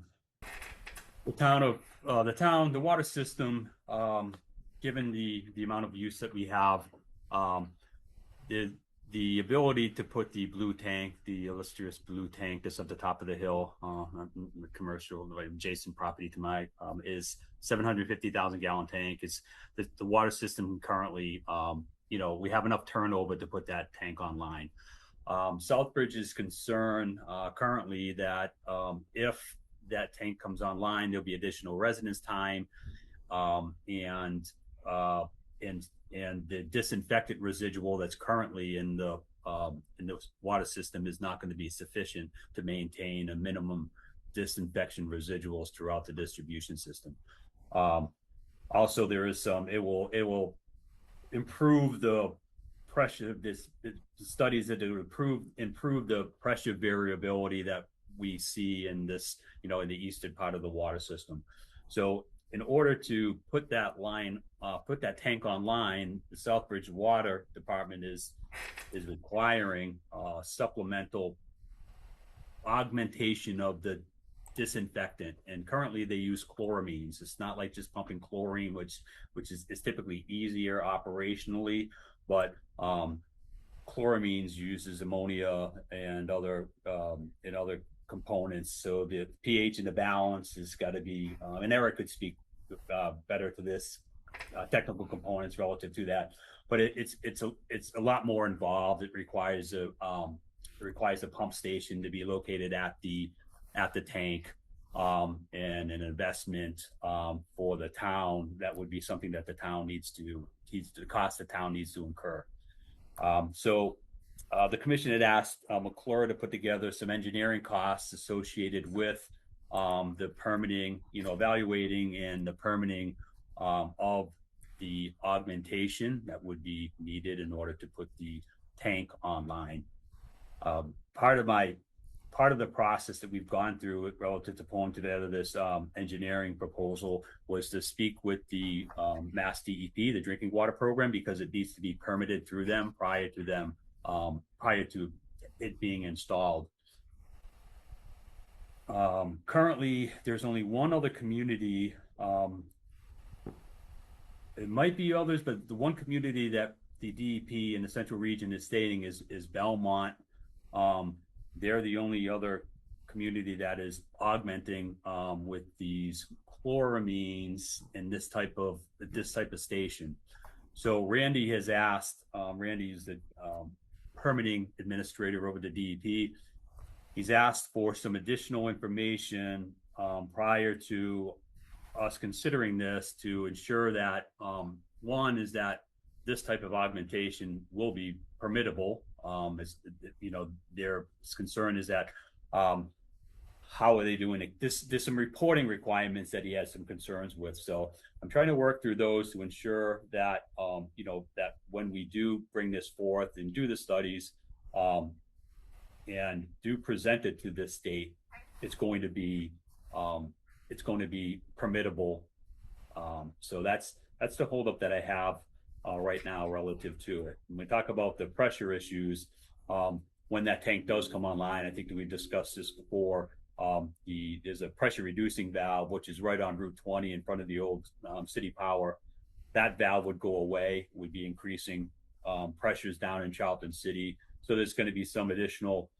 water system, given the amount of use that we have, the ability to put the blue tank, the illustrious blue tank that's at the top of the hill, the commercial adjacent property to my, is 750,000 gallon tank. It's the water system currently, we have enough turnover to put that tank online. Southbridge's concern currently that if that tank comes online, there'll be additional residence time, and the disinfectant residual that's currently in the water system is not going to be sufficient to maintain a minimum disinfection residuals throughout the distribution system. Also, there is it will improve the pressure. The studies that will improve the pressure variability that we see in this, in the eastern part of the water system. So in order to put that tank online, the Southbridge Water Department is requiring supplemental augmentation of the disinfectant, and currently they use chloramines. It's not like just pumping chlorine, which is typically easier operationally, but chloramines uses ammonia and other components, so the pH and the balance has got to be, and Eric could speak better to this technical components relative to that, but it's a lot more involved. It requires a pump station to be located at the tank, and an investment for the town. That would be something that the town needs to incur. So the commission had asked McClure to put together some engineering costs associated with the permitting, evaluating and the permitting of the augmentation that would be needed in order to put the tank online. Part of the process that we've gone through relative to pulling together this engineering proposal was to speak with the Mass DEP, the drinking water program, because it needs to be permitted through them prior to it being installed. Currently, there's only one other community. It might be others, but the one community that the DEP in the central region is stating is Belmont. They're the only other community that is augmenting with these chloramines in this type of station. So Randy has asked. Randy is the permitting administrator over the DEP. He's asked for some additional information prior to us considering this to ensure that one is that this type of augmentation will be permittable. Their concern is that how are they doing it? There's some reporting requirements that he has some concerns with. So I'm trying to work through those to ensure that, you know, that when we do bring this forth and do the studies, and do present it to this state, it's going to be permittable. So that's the holdup that I have right now relative to it. When we talk about the pressure issues, when that tank does come online, I think that we discussed this before. There's a pressure reducing valve, which is right on Route 20 in front of the old City Power. That valve would go away, would be increasing pressures down in Charlton City. So there's going to be some additional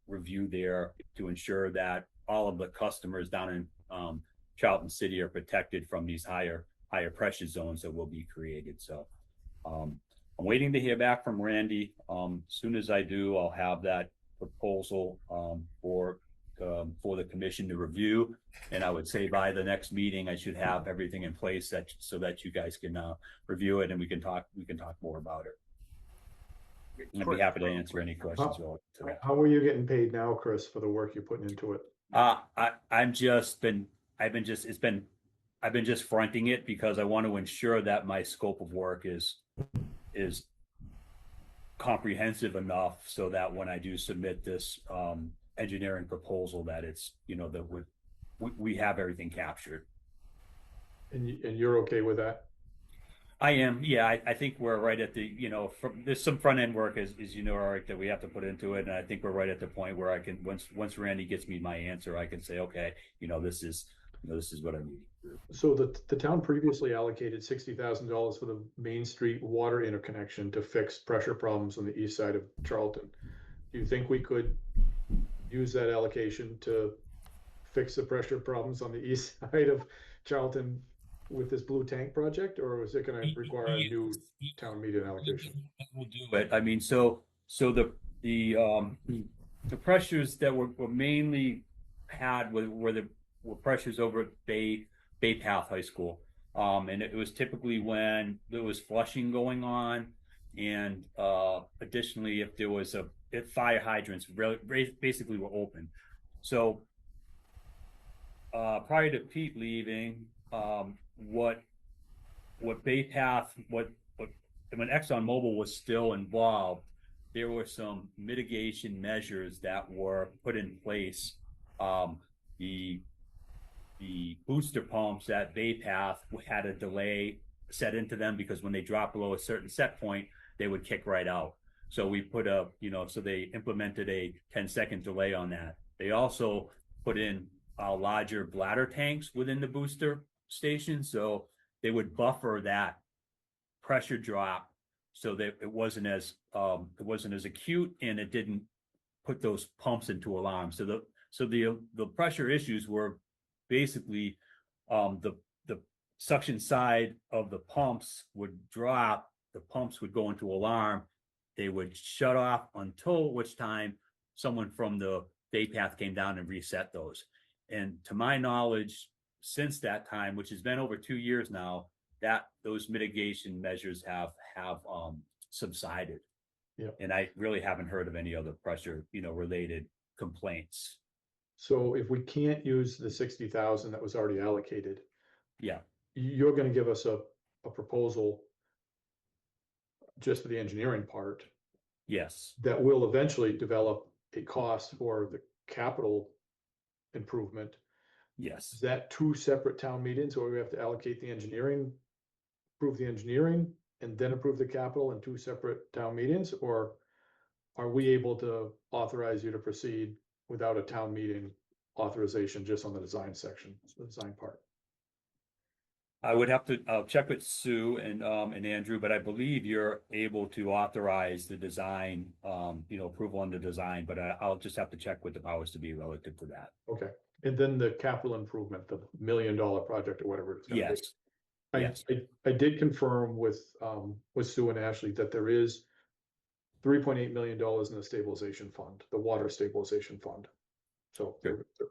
review there to ensure that all of the customers down in Charlton City are protected from these higher pressure zones that will be created. So I'm waiting to hear back from Randy. As soon as I do, I'll have that proposal for the commission to review, and I would say by the next meeting I should have everything in place so that you guys can review it and we can talk more about it. I'd be happy to answer any questions. How are you getting paid now, Chris, for the work you're putting into it? I've been just fronting it because I want to ensure that my scope of work is comprehensive enough so that when I do submit this engineering proposal, that it's, you know, that we have everything captured. And you're okay with that? I am. Yeah, I think we're right at the, you know, there's some front end work as you know, Eric, that we have to put into it. And I think we're right at the point where I can, once Randy gets me my answer, I can say, okay, you know, this is what I need. So the town previously allocated $60,000 for the Main Street water interconnection to fix pressure problems on the east side of Charlton. Do you think we could use that allocation to fix the pressure problems on the east side of Charlton with this blue tank project, or is it going to require a new town meeting allocation? We'll do it. I mean, so the pressures that were mainly had were pressures over at Bay Path High School, and it was typically when there was flushing going on, and additionally if there was if fire hydrants basically were open. So prior to Pete leaving, what Bay Path, when ExxonMobil was still involved, there were some mitigation measures that were put in place. The booster pumps at Bay Path had a delay set into them because when they dropped below a certain set point, they would kick right out. So we put so they implemented a 10-second delay on that. They also put in larger bladder tanks within the booster station, so they would buffer that pressure drop so that it wasn't as acute, and it didn't put those pumps into alarm. So the pressure issues were basically the suction side of the pumps would drop, the pumps would go into alarm, they would shut off until which time someone from the Bay Path came down and reset those. And to my knowledge, since that time, which has been over 2 years now, that those mitigation measures have subsided. Yeah. And I really haven't heard of any other pressure, related complaints. So if we can't use the 60,000 that was already allocated, yeah, you're going to give us a proposal just for the engineering part. Yes. That will eventually develop a cost for the capital improvement. Yes. Is that 2 separate town meetings where we have to allocate the engineering, approve the engineering, and then approve the capital in 2 separate town meetings? Or are we able to authorize you to proceed without a town meeting authorization just on the design section, the design part? I would have to check with Sue and Andrew, but I believe you're able to authorize the design, approval on the design, but I'll just have to check with the powers to be relative to that. Okay. And then the capital improvement, the $1 million project or whatever it's gonna be. Yes. I did confirm with Sue and Ashley that there is $3.8 million in the stabilization fund, the water stabilization fund. So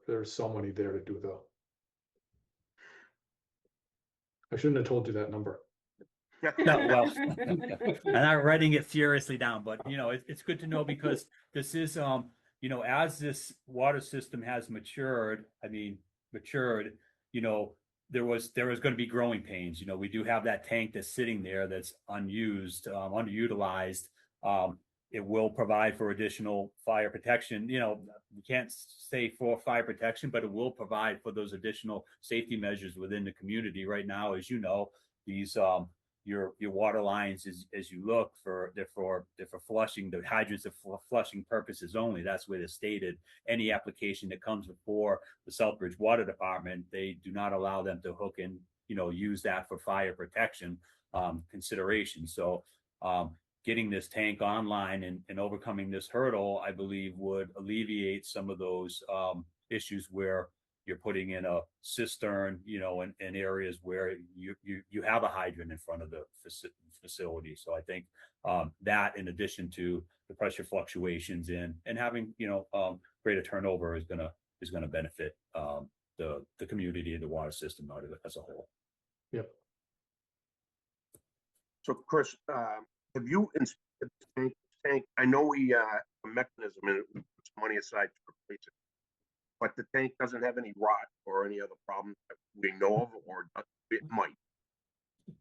there's some money there to do I shouldn't have told you that number. No, well, I'm not writing it furiously down, but it's good to know because this is, you know, as this water system has matured, you know, there was going to be growing pains. You know, we do have that tank that's sitting there that's unused, underutilized. It will provide for additional fire protection. You know, we can't say for fire protection, but it will provide for those additional safety measures within the community. Right now, as you know, these your water lines, as you look for, they're for flushing. The hydrants are for flushing purposes only. That's where they're stated. Any application that comes before the Southbridge Water Department, they do not allow them to hook and, you know, use that for fire protection consideration. So getting this tank online and overcoming this hurdle, I believe, would alleviate some of those issues where you're putting in a cistern, you know, in areas where you have a hydrant in front of the facility. So I think that, in addition to the pressure fluctuations and having, you know, greater turnover, is gonna benefit the community and the water system as a whole. Yep. So Chris, have you inspected the tank? I know we a mechanism and we put some money aside to replace it, but the tank doesn't have any rot or any other problems that we know of, or it might.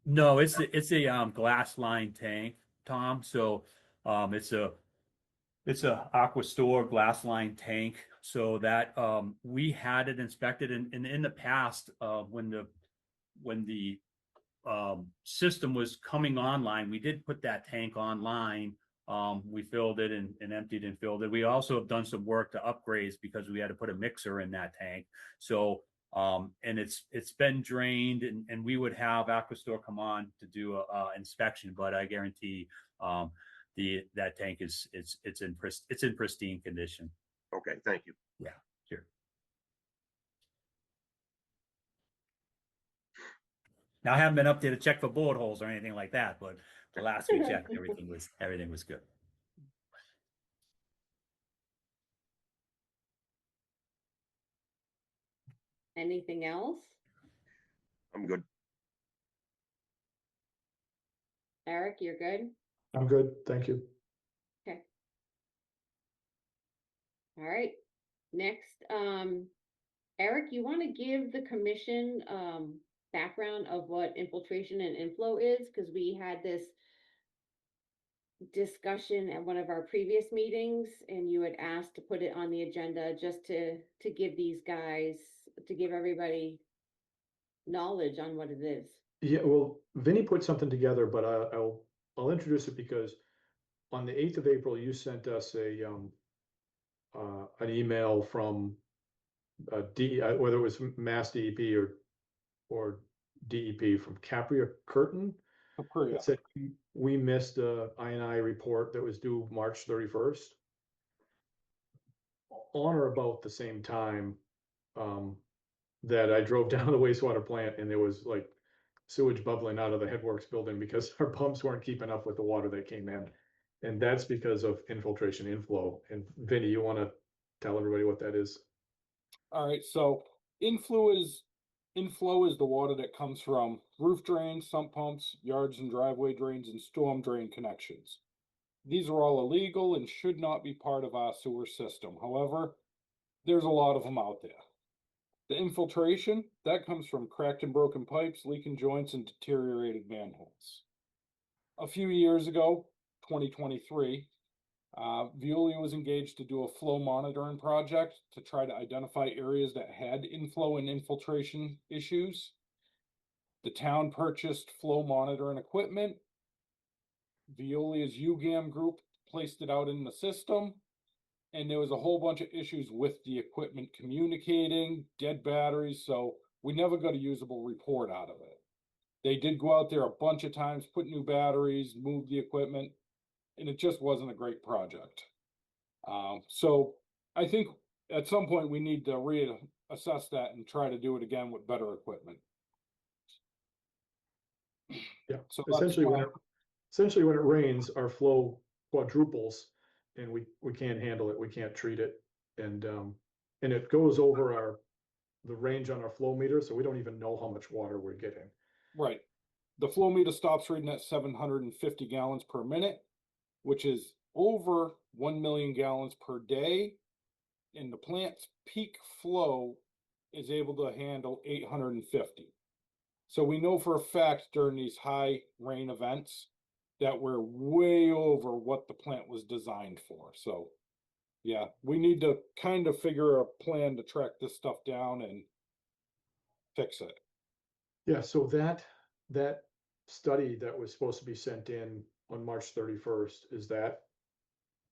No, it's a glass line tank, Tom. So it's a Aquastore glass line tank. So that we had it inspected, and in the past, when the system was coming online, we did put that tank online. We filled it and emptied and filled it. We also have done some work to upgrades because we had to put a mixer in that tank. So and it's been drained, and we would have Aquastore come on to do a inspection, but I guarantee that tank it's in pristine condition. Okay, thank you. Yeah, sure. Now, I haven't been up there to check for bullet holes or anything like that, but the last we checked, everything was good. Anything else? I'm good. Eric, you're good? I'm good, thank you. Okay. All right. Next, Eric, you want to give the commission background of what infiltration and inflow is? Because we had this discussion at one of our previous meetings, and you had asked to put it on the agenda just to give these guys, to give everybody knowledge on what it is. Yeah, well, Vinny put something together, but I'll introduce it because on the 8th of April, you sent us an email from whether it was Mass DEP or DEP, from Capria Curtin. It said we missed a INI report that was due March 31st. On or about the same time that I drove down to the wastewater plant, and there was like sewage bubbling out of the Headworks building because our pumps weren't keeping up with the water that came in. And that's because of infiltration inflow. And Vinny, you want to tell everybody what that is? All right, so inflow is the water that comes from roof drains, sump pumps, yards and driveway drains, and storm drain connections. These are all illegal and should not be part of our sewer system. However, there's a lot of them out there. The infiltration, that comes from cracked and broken pipes, leaking joints, and deteriorated manholes. A few years ago, 2023, Veolia was engaged to do a flow monitoring project to try to identify areas that had inflow and infiltration issues. The town purchased flow monitoring equipment. Veolia's UGAM group placed it out in the system, and there was a whole bunch of issues with the equipment communicating, dead batteries, so we never got a usable report out of it. They did go out there a bunch of times, put new batteries, move the equipment, and it just wasn't a great project. So I think at some point we need to reassess that and try to do it again with better equipment. Yeah, So essentially when it rains, our flow quadruples, and we can't handle it. We can't treat it, and it goes over the range on our flow meter, so we don't even know how much water we're getting. Right. The flow meter stops reading at 750 gallons per minute, which is over 1 million gallons per day, and the plant's peak flow is able to handle 850. So we know for a fact during these high rain events that we're way over what the plant was designed for. So yeah, we need to kind of figure a plan to track this stuff down and fix it. Yeah, so that study that was supposed to be sent in on March 31st, is that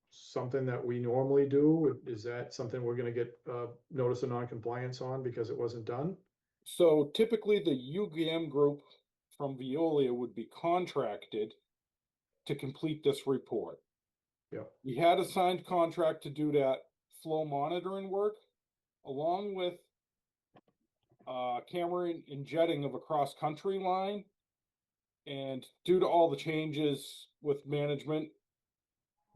something that we normally do? Is that something we're gonna get notice of non-compliance on because it wasn't done? So typically the UGM group from Veolia would be contracted to complete this report. Yeah. We had a signed contract to do that flow monitoring work along with camera and jetting of a cross-country line. And due to all the changes with management,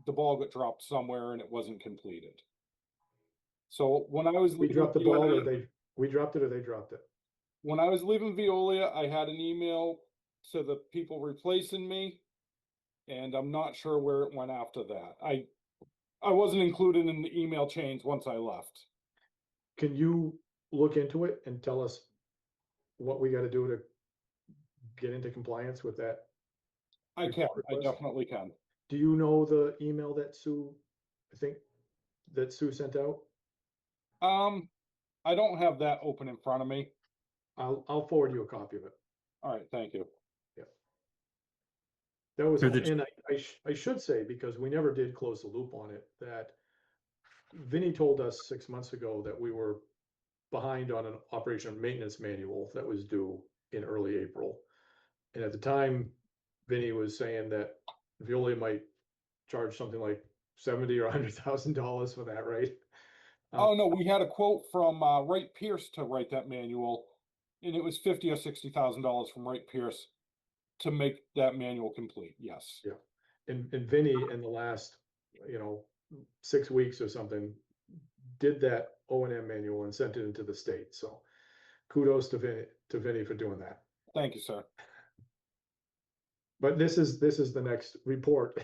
the ball got dropped somewhere and it wasn't completed. So when I was We leaving dropped the ball, or Veolia- we dropped it, or they dropped it? when I was leaving Veolia, I had an email to the people replacing me, and I'm not sure where it went after that. I wasn't included in the email chains once I left. Can you look into it and tell us what we gotta do to get into compliance with that? I can, report I request? definitely can. Do you know the email that Sue, I think, that Sue sent out? I don't have that open in front of me. I'll forward you a copy of it. All right, thank you. That was, Through the ch- and I should say, because we never did close the loop on it, that Vinny told us 6 months ago that we were behind on an operation and maintenance manual that was due in early April. And at the time, Vinny was saying that Veolia might charge something like $70,000 or $100,000 for that, right? Oh, no, we had a quote from Wright Pierce to write that manual, and it was $50,000 or $60,000 from Wright Pierce to make that manual complete. Yes. Yeah. And Vinny in the last, 6 weeks or something, did that O&M manual and sent it into the state. So kudos to Vinny for doing that. Thank you, sir. But this is the next report.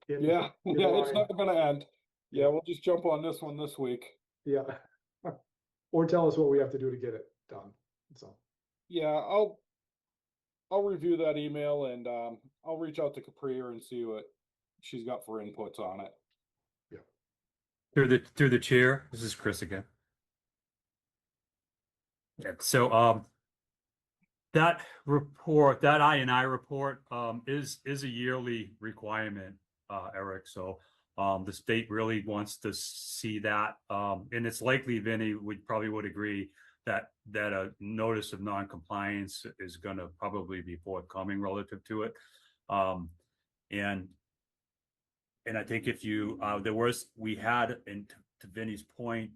Yeah, in yeah, it's line. not gonna end. Yeah, we'll just jump on this one this week. Yeah. Or tell us what we have to do to get it done. So, Yeah, I'll review that email and I'll reach out to Capria and see what she's got for inputs on it. Through the chair, this is Chris again. Yeah, so that report, that I&I report, is a yearly requirement, Eric. So the state really wants to see that, and it's likely, Vinny, we probably would agree that a notice of non-compliance is going to probably be forthcoming relative to it, and I think if you we had, and to Vinny's point,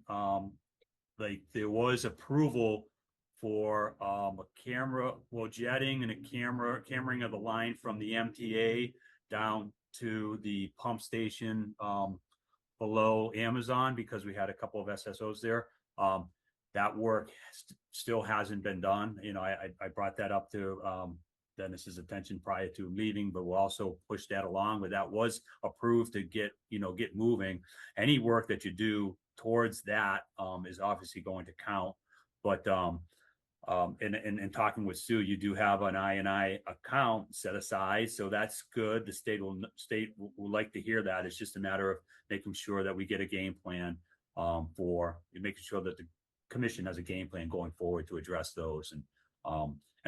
like there was approval for a camera, jetting and a cameraing of the line from the MTA down to the pump station below Amazon, because we had a couple of SSOs there. That work still hasn't been done. I brought that up to Dennis's attention prior to leaving, but we'll also push that along. But that was approved to get moving. Any work that you do towards that is obviously going to count. But in talking with Sue, you do have an I&I account set aside, so that's good. The state will like to hear that. It's just a matter of making sure that we get a game plan for making sure that the commission has a game plan going forward to address those. And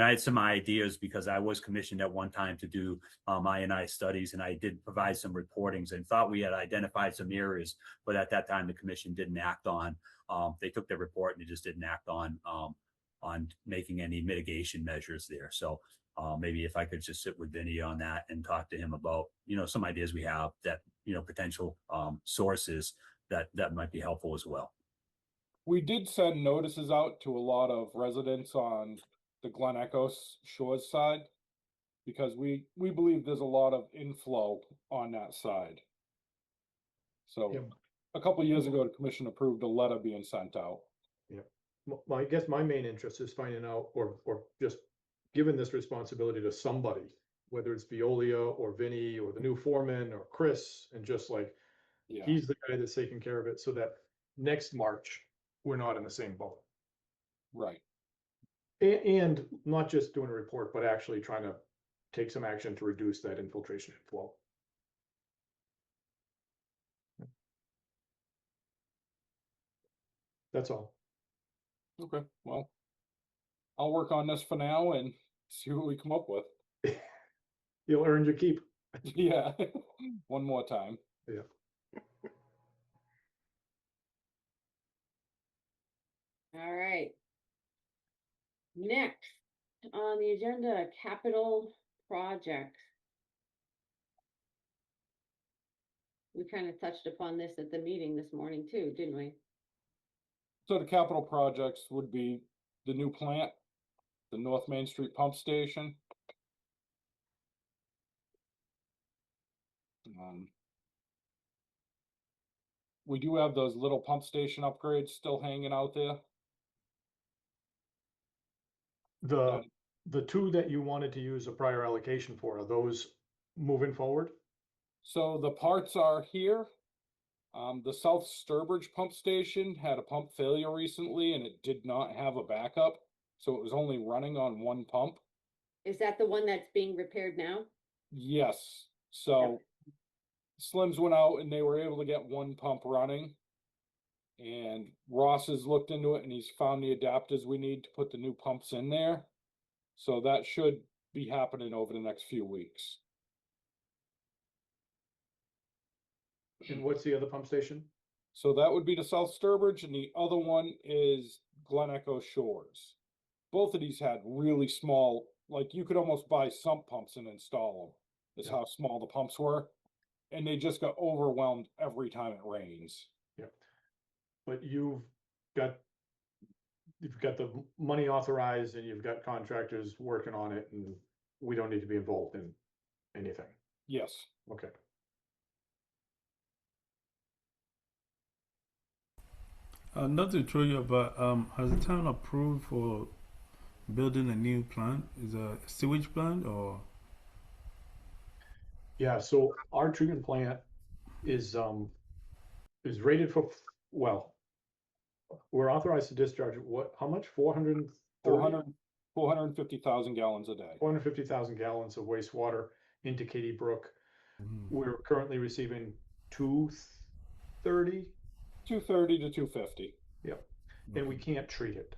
I had some ideas because I was commissioned at one time to do I&I studies, and I did provide some reportings and thought we had identified some areas, but at that time the commission didn't act on. They took their report and they just didn't act on making any mitigation measures there. So maybe if I could just sit with Vinny on that and talk to him about some ideas we have that potential sources that might be helpful as well. We did send notices out to a lot of residents on the Glen Echo Shores side, because we believe there's a lot of inflow on that side. So Yeah. a couple of years ago, the commission approved a letter being sent out. I guess my main interest is finding out, or just giving this responsibility to somebody, whether it's Veolia or Vinny or the new foreman or Chris, and just like, Yeah. he's the guy that's taking care of it, so that next March, we're not in the same boat. Right. And not just doing a report, but actually trying to take some action to reduce that infiltration and flow. That's all. Okay, well, I'll work on this for now and see what we come up with. You'll earn your keep. Yeah, one more time. Yeah. All right. Next on the agenda, capital projects. We kind of touched upon this at the meeting this morning too, didn't we? So the capital projects would be the new plant, the North Main Street pump station. We do have those little pump station upgrades still hanging out there. The two that you wanted to use a prior allocation for, are those moving forward? So the parts are here. The South Sturbridge pump station had a pump failure recently and it did not have a backup. So it was only running on one pump. Is that the one that's being repaired now? Yes, so Slims went out and they were able to get one pump running. And Ross has looked into it and he's found the adapters we need to put the new pumps in there. So that should be happening over the next few weeks. And what's the other pump station? So that would be the South Sturbridge and the other one is Glen Echo Shores. Both of these had really small, like you could almost buy sump pumps and install them. Is how small the pumps were. And they just got overwhelmed every time it rains. Yep. But you've got the money authorized and you've got contractors working on it and we don't need to be involved in anything. Yes. Okay. Not to throw you, but has the town approved for building a new plant? Is a sewage plant or? Yeah, so our treatment plant is rated for, well, we're authorized to discharge what, how much? 450,000 gallons a day. 450,000 gallons of wastewater into Katy Brook. We're currently receiving 230. 230 to 250. Yep. And we can't treat it.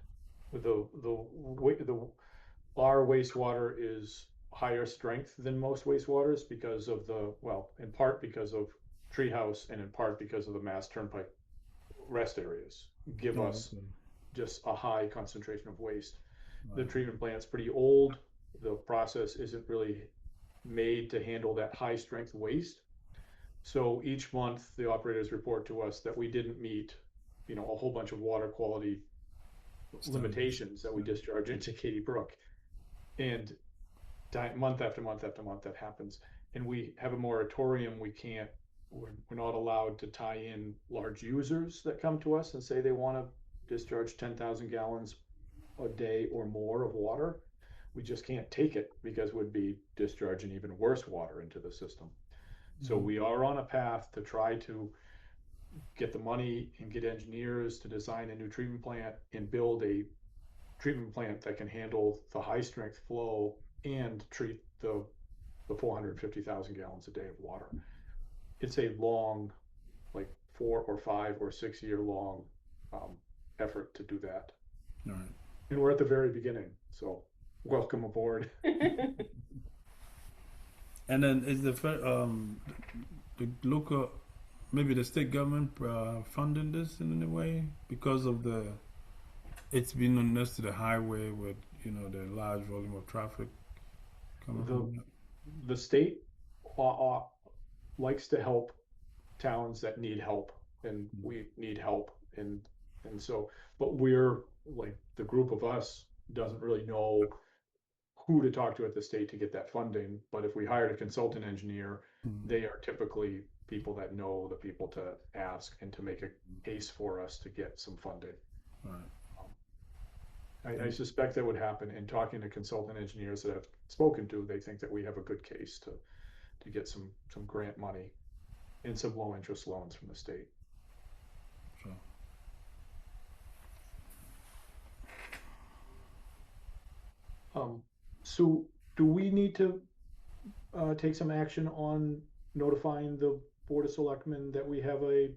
Our wastewater is higher strength than most wastewaters because of in part because of Treehouse and in part because of the Mass Turnpike rest areas give us just a high concentration of waste. The treatment plant's pretty old. The process isn't really made to handle that high strength waste. So each month the operators report to us that we didn't meet, a whole bunch of water quality limitations that we discharge into Katy Brook. And month after month after month that happens. And we have a moratorium. We're not allowed to tie in large users that come to us and say they want to discharge 10,000 gallons a day or more of water. We just can't take it because we'd be discharging even worse water into the system. So we are on a path to try to get the money and get engineers to design a new treatment plant and build a treatment plant that can handle the high strength flow and treat the 450,000 gallons a day of water. It's a long, like 4 or 5 or 6 year long effort to do that. All right. And we're at the very beginning, so welcome aboard. And then is the local, maybe the state government funding this in any way because of it's been next to the highway with the large volume of traffic coming from the state likes to help towns that need help, and we need help, and so, but we're like the group of us doesn't really know who to talk to at the state to get that funding. But if we hired a consultant engineer, they are typically people that know the people to ask and to make a case for us to get some funding. Right. I suspect that would happen. In talking to consultant engineers that I've spoken to, they think that we have a good case to get some grant money and some low interest loans from the state. Sure. So do we need to take some action on notifying the Board of Selectmen that we have a,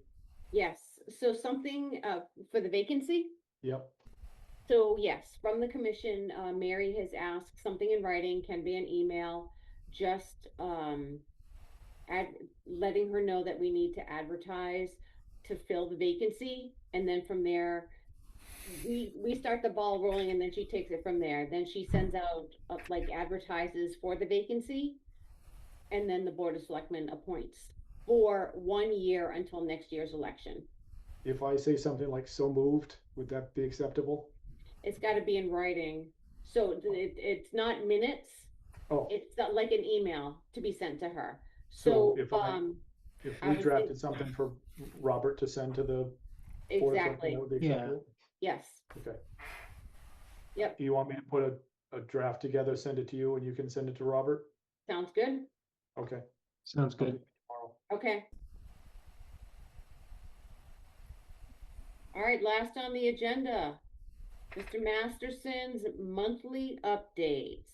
Yes, so something, for the vacancy? yep, So yes, from the commission, Mary has asked something in writing, can be an email, just, letting her know that we need to advertise to fill the vacancy, and then from there, we start the ball rolling, and then she takes it from there. Then she sends out, like, advertises for the vacancy, and then the Board of Selectmen appoints for 1 year until next year's election. if I say something like so moved, would that be acceptable? It's gotta be in writing, so it's not minutes, Oh, it's not like an email to be sent to her. So So, if I I we was drafted think- something for Robert to send to the Board of Selectmen, exactly, that would be Yeah. acceptable? yes, Okay. Yep. Do you want me to put a draft together, send it to you, and you can send it to Robert? sounds good, Okay. Sounds good. Tomorrow. okay. All right, last on the agenda, Mr. Masterson's monthly updates.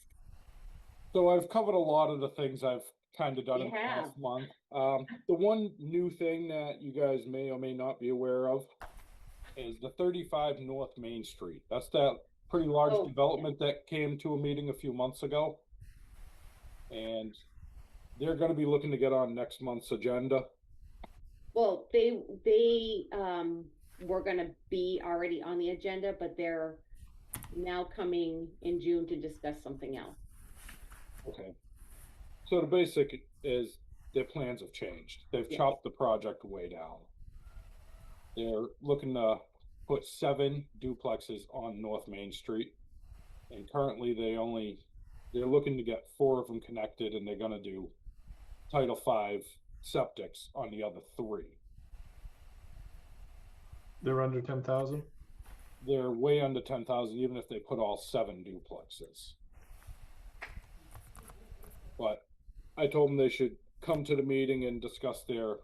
So I've covered a lot of the things I've kind of done You in the past have. month. The one new thing that you guys may or may not be aware of is the 35 North Main Street. That's that pretty large Oh, development that came to a meeting a few months ago. And they're gonna be looking to get on next month's agenda. Well, they, were gonna be already on the agenda, but they're now coming in June to discuss something else. Okay. So the basic is their plans have changed. They've Yeah. chopped the project way down. They're looking to put 7 duplexes on North Main Street. And currently they're looking to get 4 of them connected, and they're gonna do Title V septics on the other 3. They're under 10,000? They're way under 10,000, even if they put all 7 duplexes. But I told them they should come to the meeting and discuss their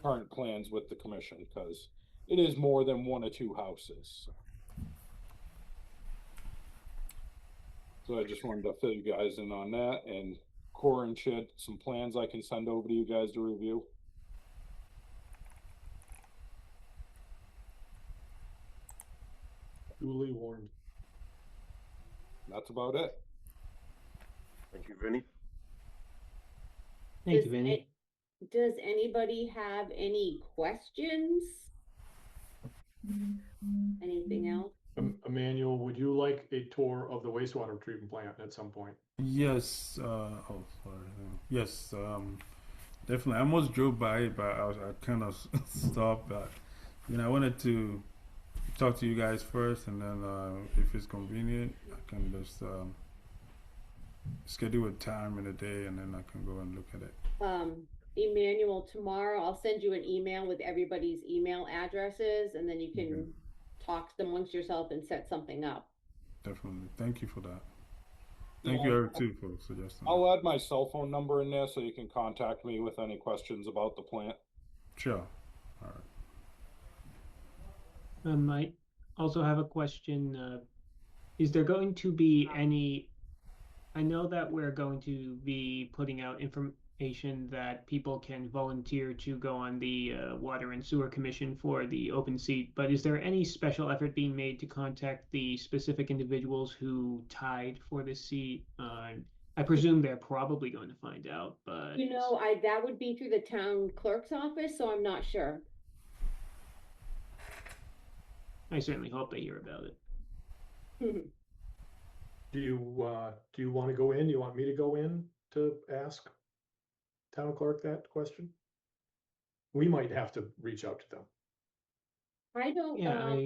current plans with the commission, because it is more than 1 or 2 houses. So I just wanted to fill you guys in on that, and Corin shared some plans I can send over to you guys to review. Duly warned. That's about it. Thank you, Vinnie. Thank Does you, Vinny. Does anybody have any questions? Anything else? Emmanuel, would you like a tour of the wastewater treatment plant at some point? Yes. Oh, sorry. Yes. Definitely. I almost drove by it, but I kind of stopped. But I wanted to talk to you guys first, and then if it's convenient, I can just schedule a time in a day, and then I can go and look at it. Emmanuel, tomorrow I'll send you an email with everybody's email addresses, and then you can talk amongst yourself and set something up. Definitely. Thank you for that. Thank you, Eric, too, for suggesting. I'll add my cell phone number in there so you can contact me with any questions about the plant. Sure. All right. I also have a question. Is there going to be any? I know that we're going to be putting out information that people can volunteer to go on the Water and Sewer Commission for the open seat, but is there any special effort being made to contact the specific individuals who tied for the seat? I presume they're probably going to find out, but that would be through the town clerk's office, so I'm not sure. I certainly hope they hear about it. Do you want to go in? Do you want me to go in to ask town clerk that question? We might have to reach out to them. I don't, Yeah,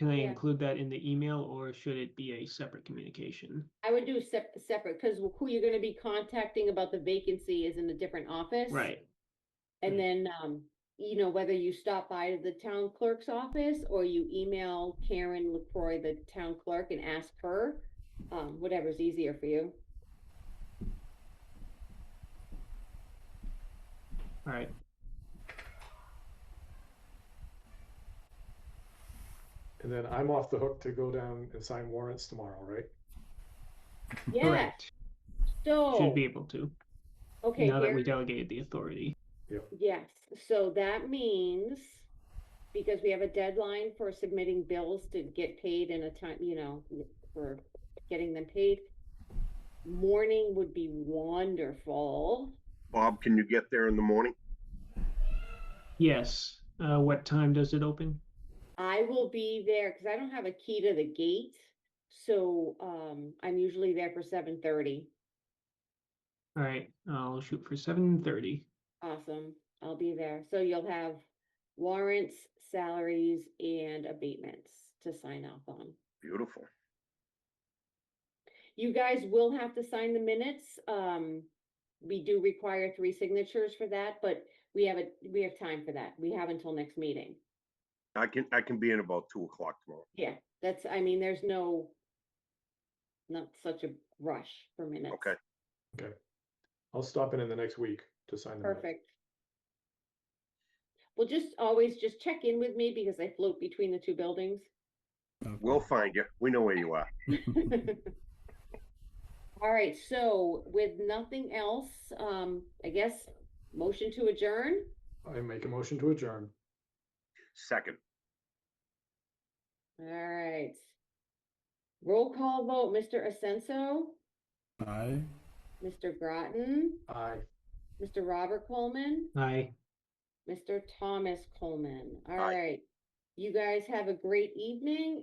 can I yeah. include that in the email, or should it be a separate communication? I would do separate, because who you're gonna be contacting about the vacancy is in a different office. Right. And then, whether you stop by the town clerk's office or you email Karen LaCroix, the town clerk, and ask her, whatever's easier for you. All right. And then I'm off the hook to go down and sign warrants tomorrow, right? Yes, Correct. so, Should be able to, okay, now that here, we delegated the authority. yes, so that means, because we have a deadline for submitting bills to get paid in a time, you know, for getting them paid. Morning would be wonderful. Bob, can you get there in the morning? Yes, what time does it open? I will be there, cause I don't have a key to the gate, so, I'm usually there for 7:30. All right, I'll shoot for 7:30. Awesome, I'll be there, so you'll have warrants, salaries, and abatements to sign off on. Beautiful. You guys will have to sign the minutes. We do require 3 signatures for that, but we have time for that. We have until next meeting. I can be in about 2 o'clock tomorrow. Yeah, there's not such a rush for minutes. Okay. Okay. I'll stop in the next week to sign the minutes. Perfect. Well, always just check in with me because I float between the 2 buildings. We'll find you. We know where you are. All right, so with nothing else, I guess, motion to adjourn? I make a motion to adjourn. Second. All right. Roll call vote, Mr. Asenso, Aye. Mr. Groton, Aye. Mr. Robert Coleman, Aye. Mr. Thomas Coleman. All Aye. right. You guys have a great evening